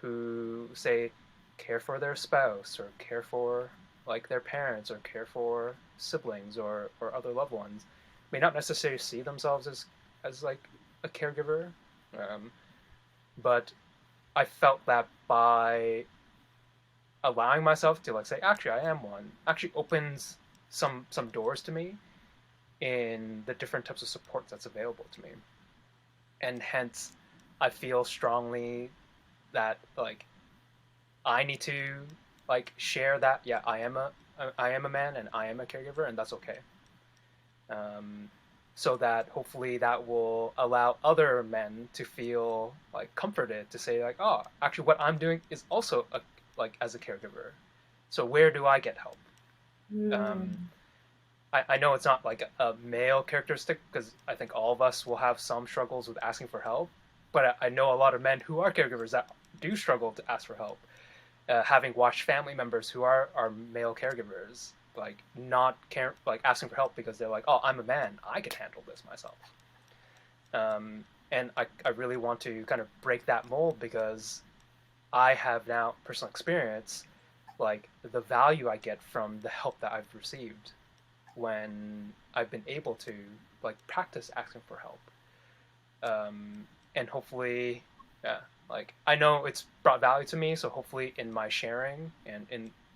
who say care for their spouse or care for like their parents or care for siblings or other loved ones may not necessarily see themselves as like a caregiver, but I felt that by allowing myself to like say actually I am one actually opens some doors to me in the different types of support that's available to me, and hence I feel strongly that like I need to like share that I am a man and I am a caregiver, and that's okay. So that hopefully that will allow other men to feel like comforted to say like, oh, actually what I'm doing is also like as a caregiver. So where do I get help? I know it's not like a male characteristic, because I think all of us will have some struggles with asking for help, but I know a lot of men who are caregivers that do struggle to ask for help. Having watched family members who are male caregivers, like not like asking for help because they're like, oh, I'm a man, I can handle this myself. And I really want to kind of break that mold, because I have now personal experience, like the value I get from the help that I've received when I've been able to like practice asking for help. And hopefully, like I know it's brought value to me, so hopefully in my sharing and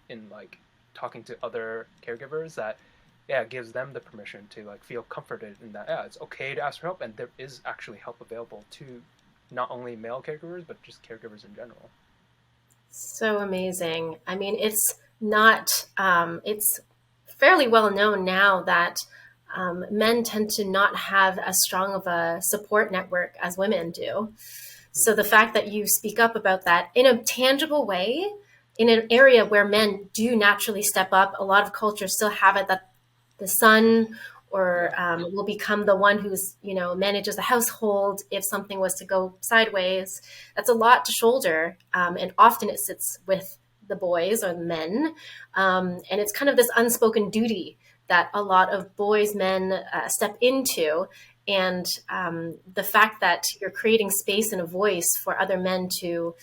in like talking to other caregivers, that it gives them the permission to like feel comforted in that it's okay to ask for help, and there is actually help available to not only male caregivers but just caregivers in general. So amazing. I mean, it's not, it's fairly well known now that men tend to not have as strong of a support network as women do. So the fact that you speak up about that in a tangible way, in an area where men do naturally step up, a lot of cultures still have it that the son or will become the one who's, manages the household if something was to go sideways. That's a lot to shoulder. And often it sits with the boys or the men. And it's kind of this unspoken duty that a lot of boys, men step into. And the fact that you're creating space and a voice for other men to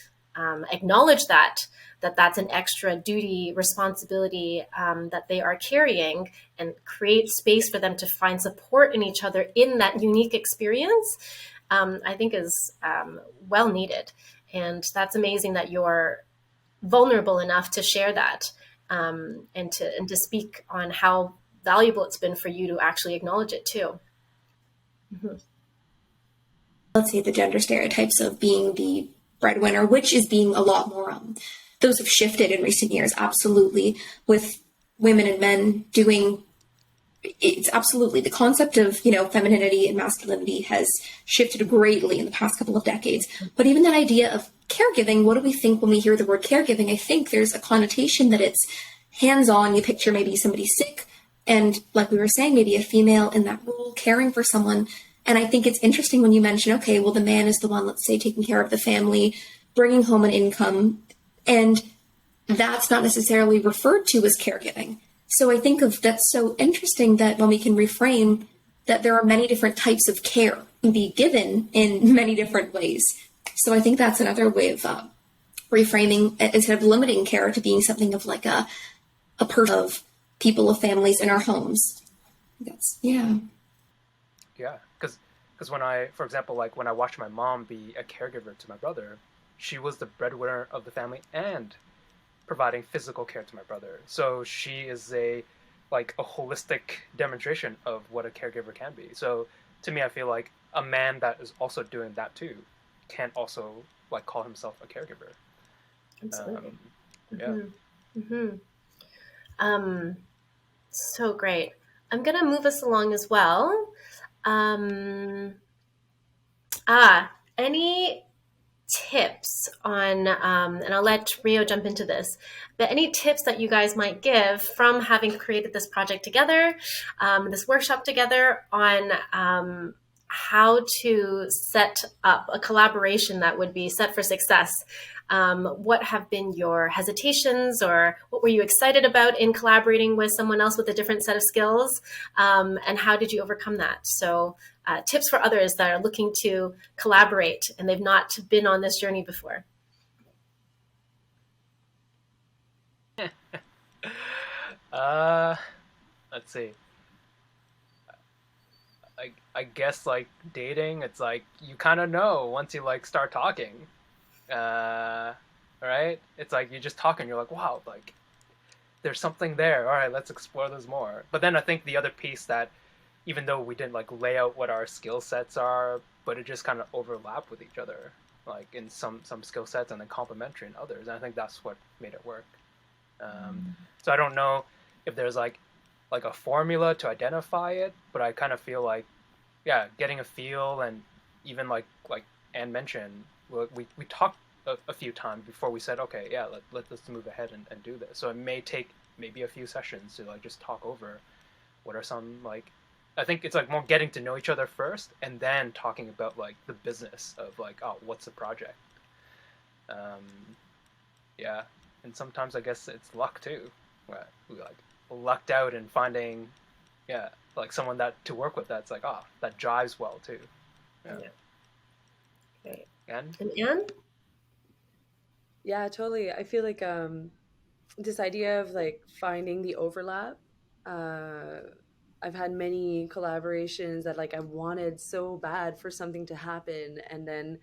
acknowledge that's an extra duty, responsibility that they are carrying, and create space for them to find support in each other in that unique experience, I think is well needed. And that's amazing that you're vulnerable enough to share that and to speak on how valuable it's been for you to actually acknowledge it too. Mm-hmm. Let's say the gender stereotypes of being the breadwinner, which is being a lot more, those have shifted in recent years, absolutely, with women and men doing, it's absolutely, the concept of, femininity and masculinity has shifted greatly in the past couple of decades. But even that idea of caregiving, what do we think when we hear the word caregiving? I think there's a connotation that it's hands-on. You picture maybe somebody sick, and like we were saying, maybe a female in that role caring for someone. And I think it's interesting when you mention, okay, well, the man is the one, let's say, taking care of the family, bringing home an income, and that's not necessarily referred to as caregiving. So I think that's so interesting that when we can reframe that there are many different types of care can be given in many different ways. So I think that's another way of reframing, instead of limiting care to being something of like a person of people, of families in our homes. Yeah, because because when I, for example, like when I watched my mom be a caregiver to my brother, she was the breadwinner of the family and providing physical care to my brother. So she is a holistic demonstration of what a caregiver can be. So to me, I feel like a man that is also doing that too can also like call himself a caregiver. Absolutely. Yeah. Mm-hmm. Um, so great. I'm going to move us along as well. Any tips on, and I'll let Rio jump into this, but any tips that you guys might give from having created this project together, this workshop together, on how to set up a collaboration that would be set for success? What have been your hesitations, or what were you excited about in collaborating with someone else with a different set of skills? And how did you overcome that? So tips for others that are looking to collaborate and they've not been on this journey before. Let's see. I guess like dating, it's like you kind of know once you like start talking, right? It's like you just talk and you're like, wow, like there's something there. All right, let's explore this more. But then I think the other piece that, even though we didn't like lay out what our skill sets are, but it just kind of overlap with each other, like in some skill sets and then complementary in others. And I think that's what made it work. So I don't know if there's like a formula to identify it, but I kind of feel like, yeah, getting a feel, and even like Anne mentioned, we talked a few times before we said, okay, yeah, let's move ahead and do this. So it may take maybe a few sessions to like just talk over what are some like, I think it's like more getting to know each other first and then talking about like the business of like, oh, what's the project. Yeah, and sometimes I guess it's luck too. Where we like lucked out in finding, yeah, like someone that to work with that's like, oh, that jives well too. Yeah. Great. And Anne? Yeah, totally. I feel like this idea of like finding the overlap. Uh, I've had many collaborations that like I wanted so bad for something to happen, and then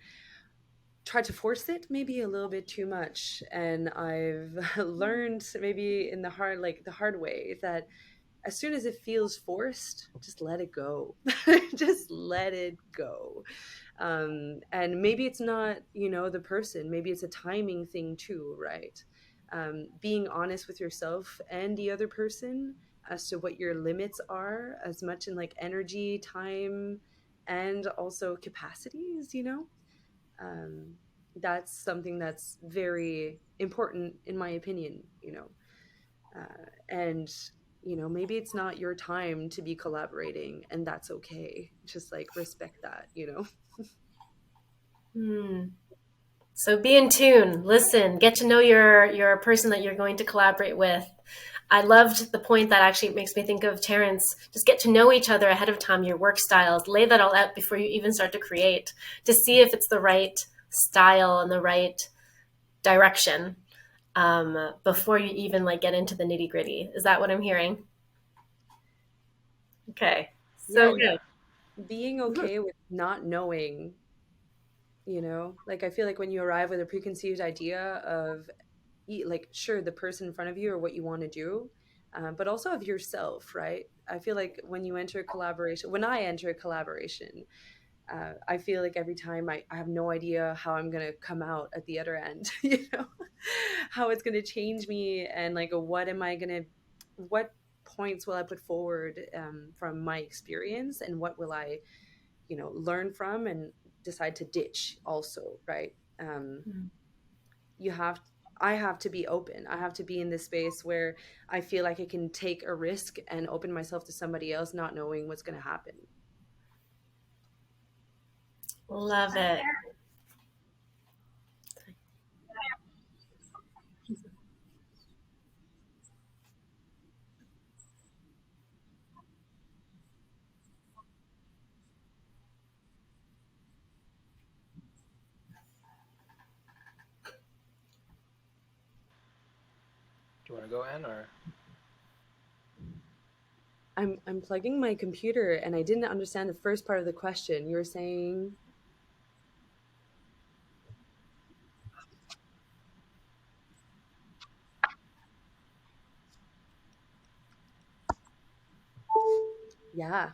tried to force it maybe a little bit too much. And I've learned maybe in the hard way that as soon as it feels forced, just let it go. Just let it go. And maybe it's not, the person, maybe it's a timing thing too, right? Being honest with yourself and the other person as to what your limits are, as much in like energy, time, and also capacities, um, that's something that's very important in my opinion, and maybe it's not your time to be collaborating, and that's okay. Just like respect that. So be in tune, listen, get to know your person that you're going to collaborate with. I loved the point that actually makes me think of Terrence. Just get to know each other ahead of time, your work styles, lay that all out before you even start to create, to see if it's the right style and the right direction, before you even like get into the nitty gritty. Is that what I'm hearing? Okay, so Yeah, good. being okay with not knowing, like I feel like when you arrive with a preconceived idea of like sure the person in front of you or what you want to do, but also of yourself, right? I feel like when you enter a collaboration, when I enter a collaboration, I feel like every time I have no idea how I'm going to come out at the other end, how it's going to change me, and like what points will I put forward, from my experience, and what will I, learn from and decide to ditch also, right? You have I have to be open. I have to be in this space where I feel like I can take a risk and open myself to somebody else, not knowing what's going to happen. Love it. do you want to go, Anne, or? I'm plugging my computer and I didn't understand the first part of the question. You were saying, yeah.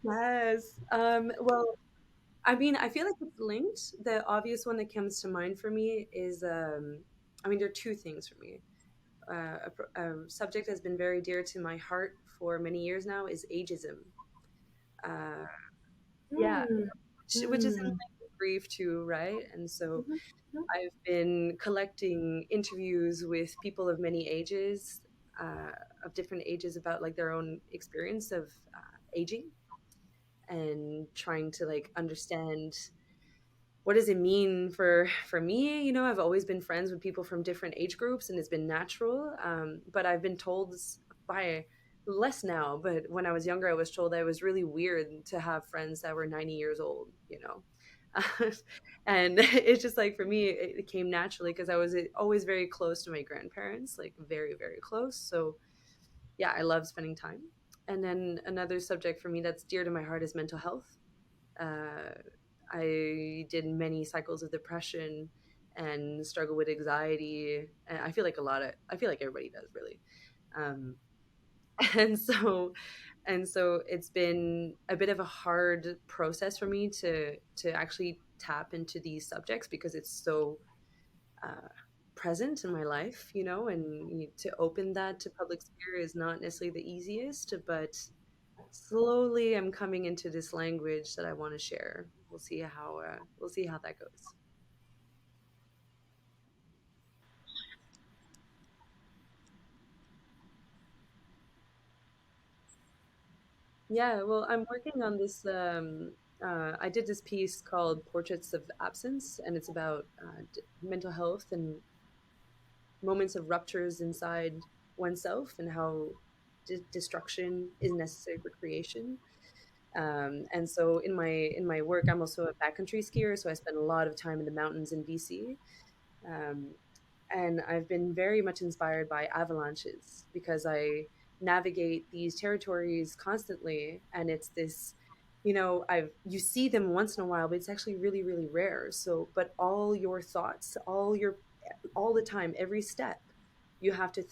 Yes. Well, I mean, I feel like it's linked. The obvious one that comes to mind for me is, I mean, there are two things for me. A subject that's been very dear to my heart for many years now is ageism. Uh, yeah, Mm. which is in Mm. line with grief too, right? And so Mhm. I've been collecting interviews with people of many ages, uh, of different ages, about like their own experience of aging, and trying to like understand what does it mean for me. You know, I've always been friends with people from different age groups and it's been natural, but I've been told by, less now, but when I was younger I was told I was really weird to have friends that were 90 years old, you know. And it's just like, for me it came naturally because I was always very close to my grandparents, like very very close. So yeah, I love spending time. And then another subject for me that's dear to my heart is mental health. uh, I did many cycles of depression and struggle with anxiety. And I feel like everybody does, really. Um, and so, it's been a bit of a hard process for me to actually tap into these subjects because it's so uh, present in my life, you know, and to open that to public sphere is not necessarily the easiest, but slowly I'm coming into this language that I want to share. We'll see how that goes. Yeah, well, I'm working on this. I did this piece called Portraits of Absence, and it's about mental health and moments of ruptures inside oneself and how destruction is necessary for creation. And so in my work, I'm also a backcountry skier, so I spend a lot of time in the mountains in BC. Um, and I've been very much inspired by avalanches because I navigate these territories constantly, and it's this, you know, you see them once in a while, but it's actually really really rare. So, but all your thoughts, all the time, every step, you have to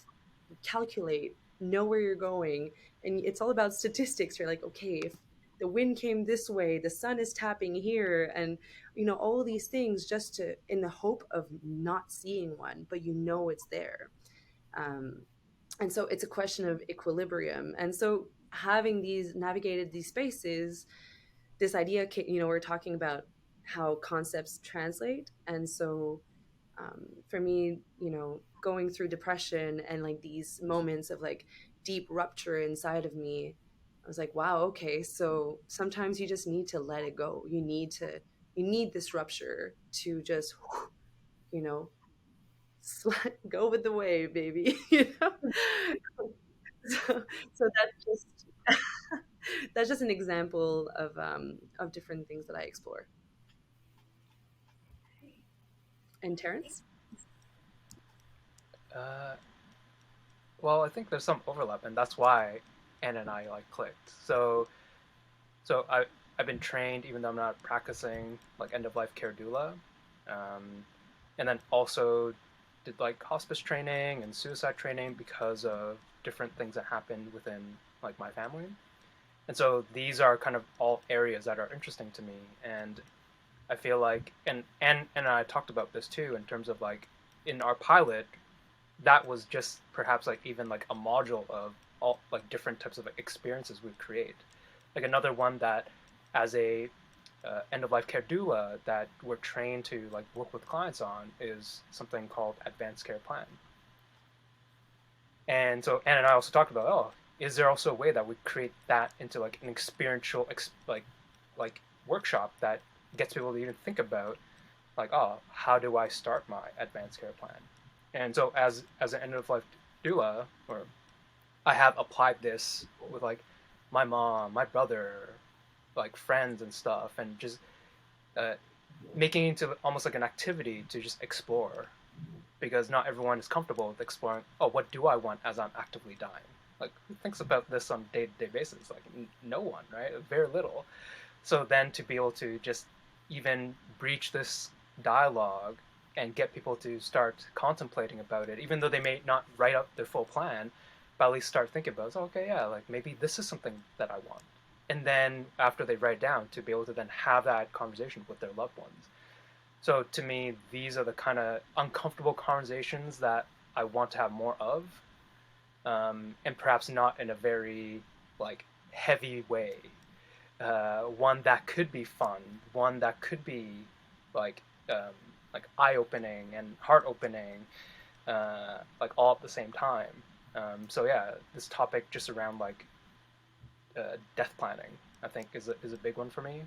calculate, know where you're going, and it's all about statistics. You're like, okay, if the wind came this way, the sun is tapping here, and you know, all these things, just to, in the hope of not seeing one, but you know it's there. um, and so it's a question of equilibrium. And so having these navigated these spaces, this idea, you know, we're talking about how concepts translate. And so for me, you know, going through depression and like these moments of like deep rupture inside of me, I was like, wow, okay, so sometimes you just need to let it go. You need this rupture to just, you know, go with the wave, baby. You know. So that's just that's just an example of different things that I explore. And Terrence? Uh, well, I think there's some overlap, and that's why Anne and I like clicked. So I've been trained, even though I'm not practicing, like end of life care doula, um, and then also did like hospice training and suicide training because of different things that happened within like my family. And so these are kind of all areas that are interesting to me, and I feel like, and I talked about this too in terms of like in our pilot, that was just perhaps like even like a module of all like different types of like, experiences we create. Like another one that, as a end of life care doula, that we're trained to like work with clients on is something called advanced care plan. And so Anne and I also talked about, oh, is there also a way that we create that into like an experiential like workshop that gets people to even think about like, oh, how do I start my advanced care plan? And so as an end of life doula, or I have applied this with like my mom, my brother, like friends and stuff, and just uh, making it into almost like an activity to just explore. because not everyone is comfortable with exploring, oh, what do I want as I'm actively dying? Like, who thinks about this on a day-to-day basis? Like, no one, right? Very little. So then to be able to just even breach this dialogue and get people to start contemplating about it, even though they may not write out their full plan, but at least start thinking about it. So, okay, yeah, like maybe this is something that I want. And then after they write down, to be able to then have that conversation with their loved ones. So to me, these are the kind of uncomfortable conversations that I want to have more of, and perhaps not in a very like heavy way. One that could be fun, one that could be like eye-opening and heart-opening, like all at the same time. So yeah, this topic just around like death planning, I think is a big one for me.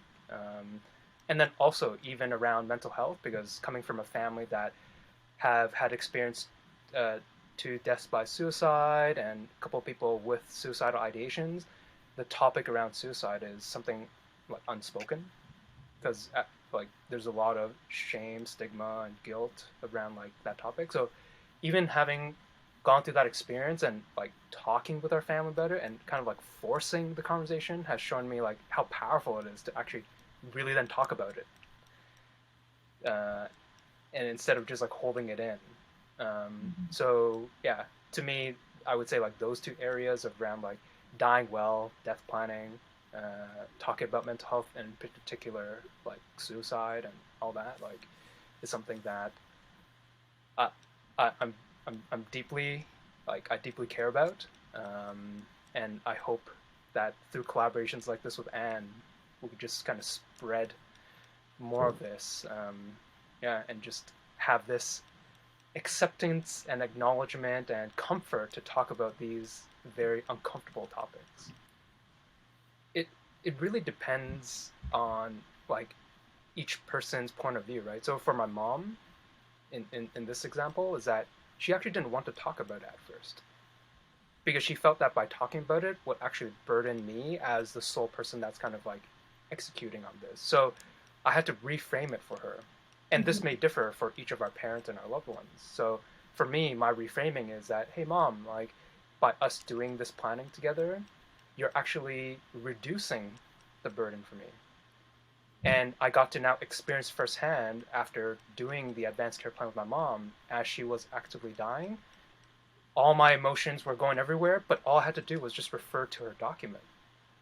And then also even around mental health, because coming from a family that have had experienced 2 deaths by suicide and a couple of people with suicidal ideations, the topic around suicide is something like unspoken, because like there's a lot of shame, stigma, and guilt around like that topic. So even having gone through that experience and like talking with our family about it and kind of like forcing the conversation has shown me like how powerful it is to actually really then talk about it, and instead of just like holding it in. So yeah, to me, I would say like those 2 areas around like dying well, death planning, talking about mental health, and in particular like suicide and all that, like is something that I'm deeply I deeply care about, and I hope that through collaborations like this with Anne, we could just kind of spread more of this, and just have this acceptance and acknowledgement and comfort to talk about these very uncomfortable topics. It really depends on like each person's point of view, right? So for my mom, in this example, is that she actually didn't want to talk about it at first, because she felt that by talking about it would actually burden me as the sole person that's kind of like executing on this. So I had to reframe it for her. And this may differ for each of our parents and our loved ones. So for me, my reframing is that, hey mom, like by us doing this planning together, you're actually reducing the burden for me. And I got to now experience firsthand, after doing the advanced care plan with my mom, as she was actively dying, all my emotions were going everywhere, but all I had to do was just refer to her document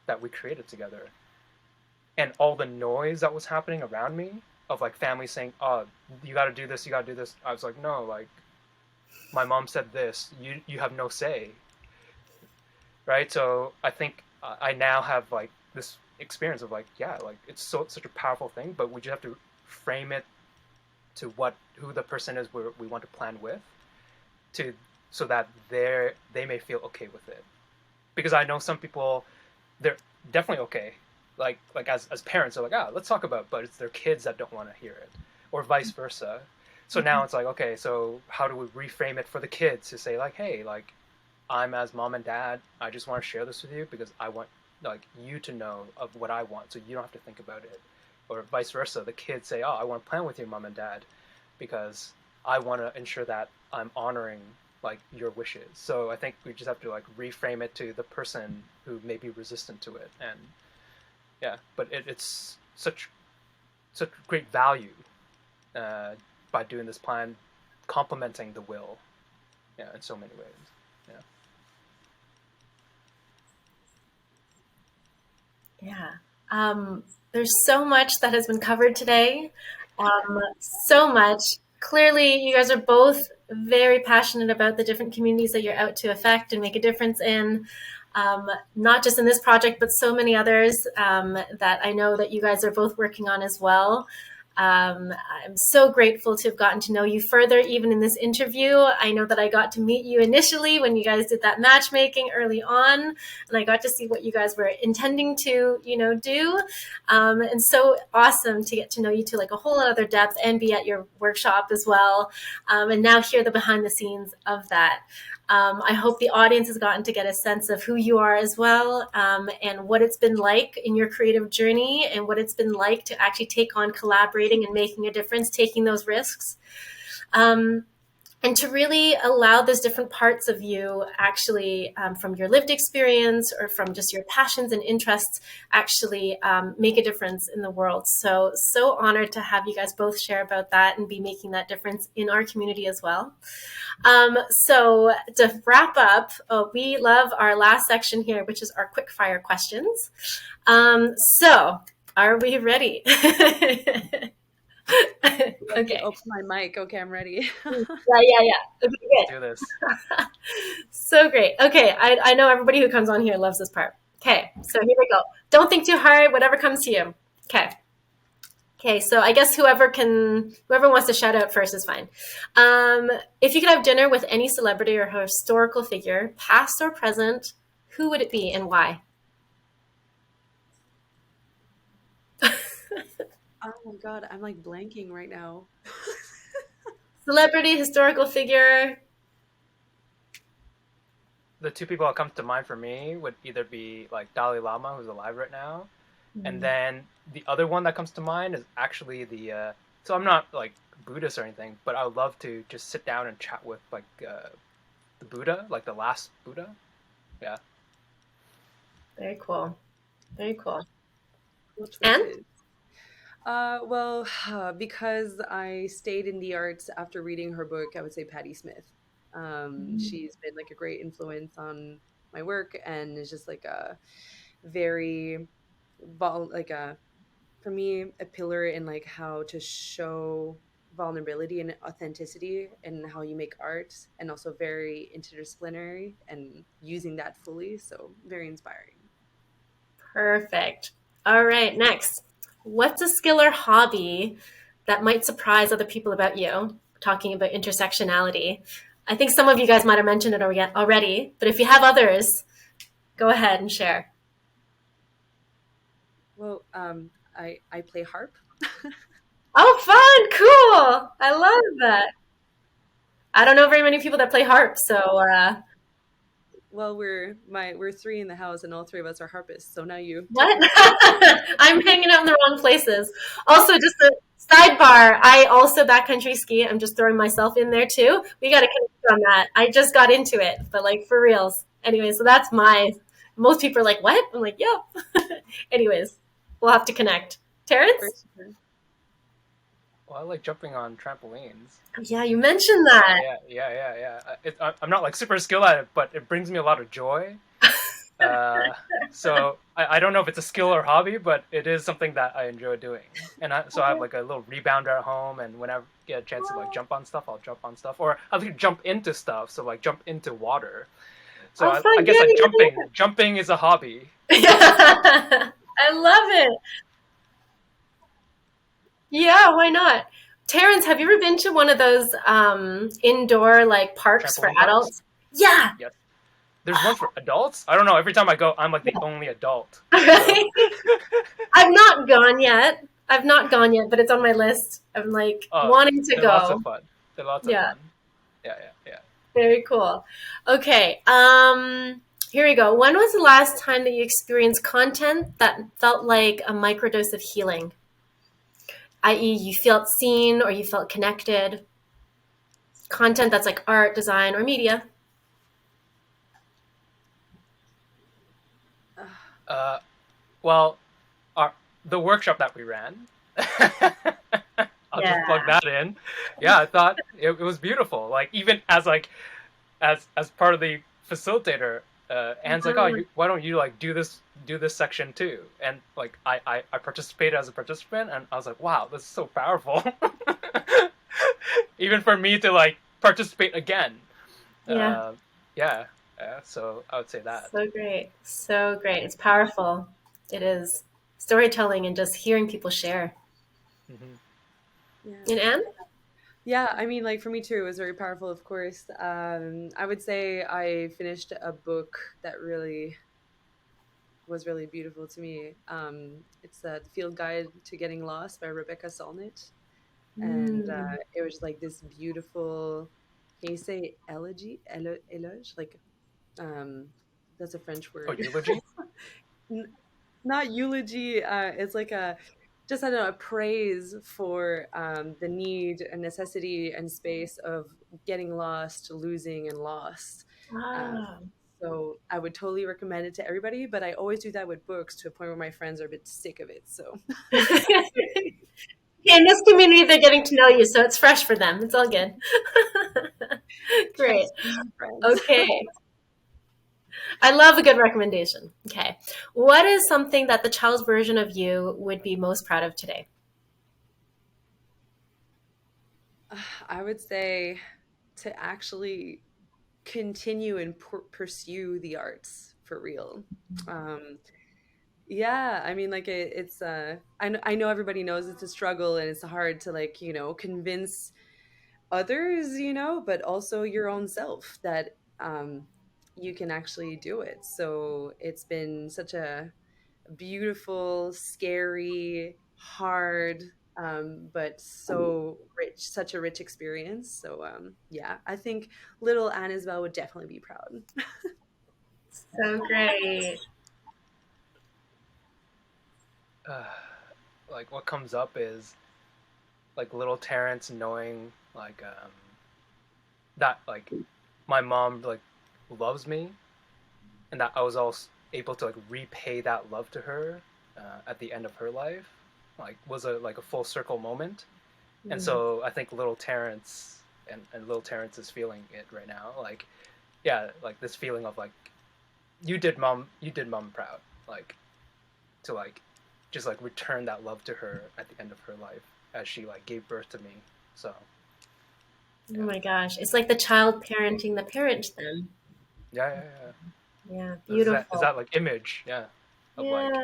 that we created together. And all the noise that was happening around me of like family saying, oh, you got to do this, you got to do this. I was like, no, like my mom said this, you have no say. Right. So I think I now have like this experience of like, yeah, like it's such a powerful thing, but we just have to frame it to who the person is we want to plan with, so that they may feel okay with it. Because I know some people, they're definitely okay. Like as parents, they're like, let's talk about it, but it's their kids that don't want to hear it, or vice versa. So now it's like, okay, so how do we reframe it for the kids to say like, hey, like I'm as mom and dad, I just want to share this with you because I want like you to know of what I want, so you don't have to think about it. Or vice versa, the kids say, oh, I want to plan with you, mom and dad, because I want to ensure that I'm honoring like your wishes. So I think we just have to like reframe it to the person who may be resistant to it. And yeah, but it's such great value by doing this plan, complementing the will, in so many ways. There's so much that has been covered today. So much. Clearly, you guys are both very passionate about the different communities that you're out to affect and make a difference in. Not just in this project, but so many others that I know that you guys are both working on as well. I'm so grateful to have gotten to know you further, even in this interview. I know that I got to meet you initially when you guys did that matchmaking early on, and I got to see what you guys were intending to, do. And so awesome to get to know you to like a whole other depth and be at your workshop as well. And now hear the behind the scenes of that. I hope the audience has gotten to get a sense of who you are as well, and what it's been like in your creative journey, and what it's been like to actually take on collaborating and making a difference, taking those risks. and to really allow those different parts of you actually from your lived experience or from just your passions and interests actually make a difference in the world. So honored to have you guys both share about that and be making that difference in our community as well. So to wrap up, we love our last section here, which is our quick fire questions. So are we ready? Okay. Open my mic. Okay, I'm ready. Yeah. Okay, good. Let's do this. So great. Okay, I know everybody who comes on here loves this part. Okay, so here we go. Don't think too hard, whatever comes to you. Okay. Okay, so I guess whoever wants to shout out first is fine. If you could have dinner with any celebrity or historical figure, past or present, who would it be and why? Oh my God, I'm like blanking right now. Celebrity, historical figure. The two people that come to mind for me would either be like Dalai Lama, who's alive right now, and then the other one that comes to mind is actually the. So I'm not like Buddhist or anything, but I would love to just sit down and chat with like the Buddha, like the last Buddha. Yeah. Very cool. Very cool. And? Well, because I stayed in the arts after reading her book, I would say Patti Smith. She's been like a great influence on my work, and is just like a very, for me, a pillar in like how to show vulnerability and authenticity and how you make art, and also very interdisciplinary and using that fully. So very inspiring. Perfect. All right, next. What's a skill or hobby that might surprise other people about you? Talking about intersectionality. I think some of you guys might have mentioned it already, but if you have others, go ahead and share. Well, I play harp. Oh, fun! Cool! I love that. I don't know very many people that play harp, so. Well, we're three in the house, and all three of us are harpists. So now you. What? I'm hanging out in the wrong places. Also, just a sidebar. I also backcountry ski. I'm just throwing myself in there too. We got to connect on that. I just got into it, but like for reals. Anyway, so that's my. Most people are like, "What?" I'm like, "Yep." Anyways, we'll have to connect. Terrence? Well, I like jumping on trampolines. Yeah, you mentioned that. Yeah. I'm not like super skilled at it, but it brings me a lot of joy. So I don't know if it's a skill or hobby, but it is something that I enjoy doing. And so I have like a little rebounder at home, and whenever I get a chance to like jump on stuff, I'll jump on stuff, or I'll jump into stuff. So like jump into water. So I guess like jumping is a hobby. I love it. Yeah, why not? Terrence, have you ever been to one of those indoor like parks for adults? Yeah. Yes. There's one for adults? I don't know. Every time I go, I'm like the only adult. I've not gone yet. But it's on my list. I'm like wanting to go. Lots of fun. They're lots of fun. Yeah. Very cool. Okay. Here we go. When was the last time that you experienced content that felt like a microdose of healing? I.e., you felt seen or you felt connected. Content that's like art, design, or media. Well, the workshop that we ran, I'll just plug that in. Yeah, I thought it was beautiful. Like even as part of the facilitator, Anne's like, "Oh, why don't you like do this section too?" And like I participated as a participant, and I was like, "Wow, this is so powerful." Even for me to like participate again. So I would say that. So great. It's powerful. It is storytelling and just hearing people share. Yeah. And Anne? Yeah, I mean, like for me too, it was very powerful, of course. I would say I finished a book that really was really beautiful to me. It's the Field Guide to Getting Lost by Rebecca Solnit. And it was like this beautiful, can you say elegy? Eloge? Like, that's a French word. Oh, eulogy? Not eulogy. It's like just, I don't know, a praise for the need and necessity and space of getting lost, losing, and lost. Um, Ah. so I would totally recommend it to everybody, but I always do that with books to a point where my friends are a bit sick of it. So In this community, they're getting to know you, so it's fresh for them. It's all good. Great. trust my friends. Okay. I love a good recommendation. Okay. What is something that the child's version of you would be most proud of today? I would say to actually continue and pursue the arts for real. Um, yeah, I mean, like it's I know everybody knows it's a struggle and it's hard to, like, convince others, but also your own self that you can actually do it. So it's been such a beautiful, scary, hard, but so rich, such a rich experience. So yeah, I think little Anne-Isabelle would definitely be proud. So great. Uh, like what comes up is like little Terrence knowing like that like my mom like loves me, and that I was also able to like repay that love to her at the end of her life, like was a full circle moment. And so I think little Terrence and little Terrence is feeling it right now. Like, yeah, like this feeling of like you did mom proud, like to like just like return that love to her at the end of her life as she like gave birth to me. So Oh my gosh. It's like the child parenting the parent then. yeah. Yeah, Is beautiful. that like image, yeah, of like Yeah,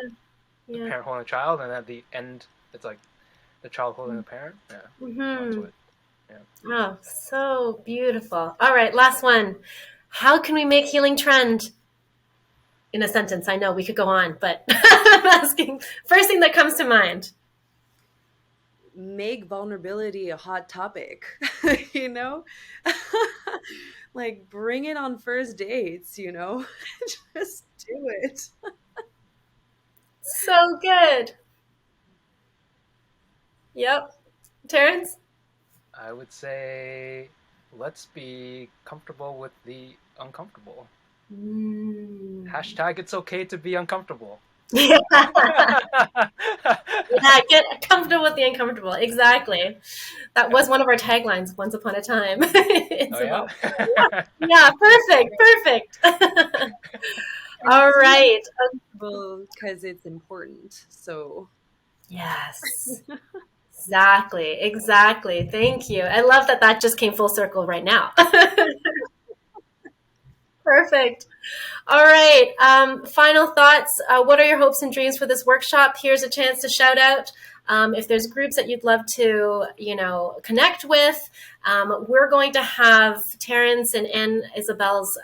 the yeah. parent holding the child, and at the end it's like the child holding the parent. Yeah, that's Mm-hmm. what. Yeah. Oh, so beautiful. All right, last one. How can we make healing trend? In a sentence, I know we could go on, but I'm asking first thing that comes to mind. Make vulnerability a hot topic, you know? Like bring it on first dates, just do it. So good. Yep. Terrence? I would say let's be comfortable with the uncomfortable. Hashtag it's okay to be uncomfortable. Yeah. Yeah, get comfortable with the uncomfortable. Exactly. That was one of our taglines once upon a time. It's Oh yeah. about, yeah, perfect. And All it's right. uncomfortable because it's important. So Yes. Exactly. Thank you. I love that that just came full circle right now. Perfect. All right. Final thoughts. What are your hopes and dreams for this workshop? Here's a chance to shout out. If there's groups that you'd love to, connect with, we're going to have Terrence and Anne-Isabelle's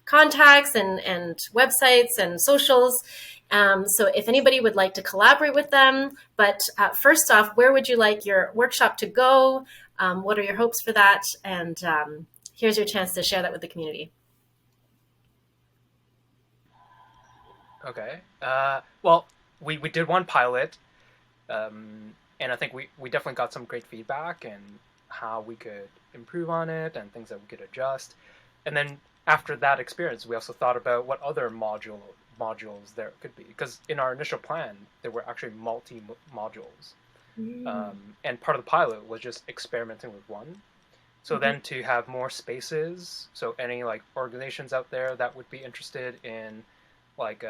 contacts and websites and socials. So if anybody would like to collaborate with them, but first off, where would you like your workshop to go? What are your hopes for that? And here's your chance to share that with the community. Okay. Well, we did one pilot, and I think we definitely got some great feedback and how we could improve on it and things that we could adjust. And then after that experience, we also thought about what other modules there could be, because in our initial plan there were actually multi modules, and part of the pilot was just experimenting with one. So then to have more spaces, so any like organizations out there that would be interested in like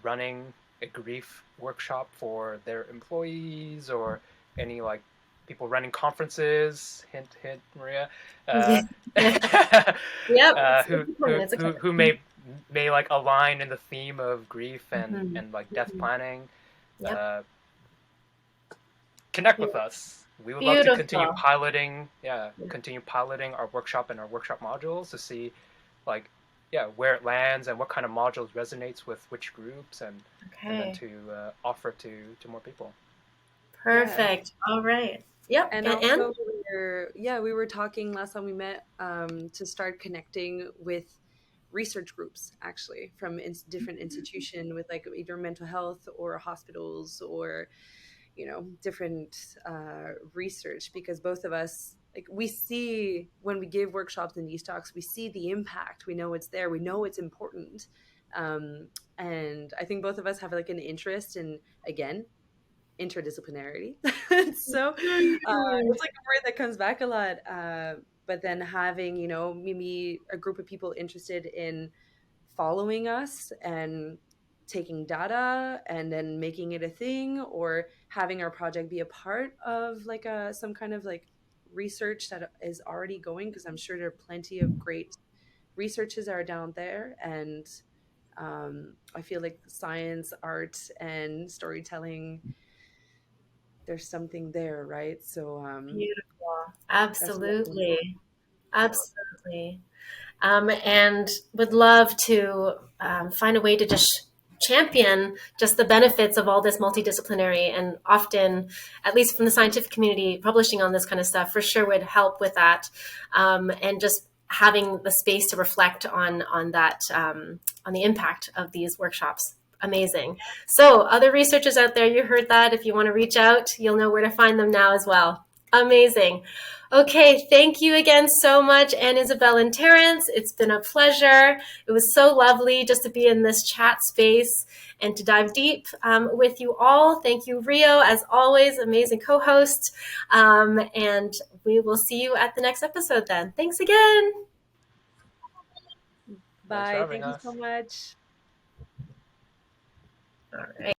running a grief workshop for their employees, or any like people running conferences, hint Maria, uh, Yep, who it's important. It's okay. who may like align in the theme of grief and like death planning, Yep. connect with us. We would love to continue Beautiful. piloting our workshop and our workshop modules to see like where it lands and what kind of modules resonates with which groups, and then Okay. to offer to more people. Perfect. All right. Yep. and And also we were talking last time we met, to start connecting with research groups actually from different institution with like either mental health or hospitals or different research, because both of us, like, we see when we give workshops and these talks, we see the impact, we know it's there, we know it's important. And I think both of us have like an interest in, again, interdisciplinarity. So it's like a word that comes back a lot. But then having, maybe a group of people interested in following us and taking data and then making it a thing, or having our project be a part of like some kind of like research that is already going, because I'm sure there are plenty of great researches are down there. And I feel like science, art, and storytelling, there's something there, right? So Beautiful. that's what I think. Absolutely. Absolutely. And would love to find a way to just champion just the benefits of all this multidisciplinary, and often, at least from the scientific community, publishing on this kind of stuff for sure would help with that. And just having the space to reflect on that, on the impact of these workshops. Amazing. So other researchers out there, you heard that. If you want to reach out, you'll know where to find them now as well. Amazing. Okay, thank you again so much, Anne-Isabelle and Terrence. It's been a pleasure. It was so lovely just to be in this chat space and to dive deep with you all. Thank you, Rio, as always, amazing co-host. And we will see you at the next episode then. Thanks again. Thanks for Bye. having Thank you us. so much. All right.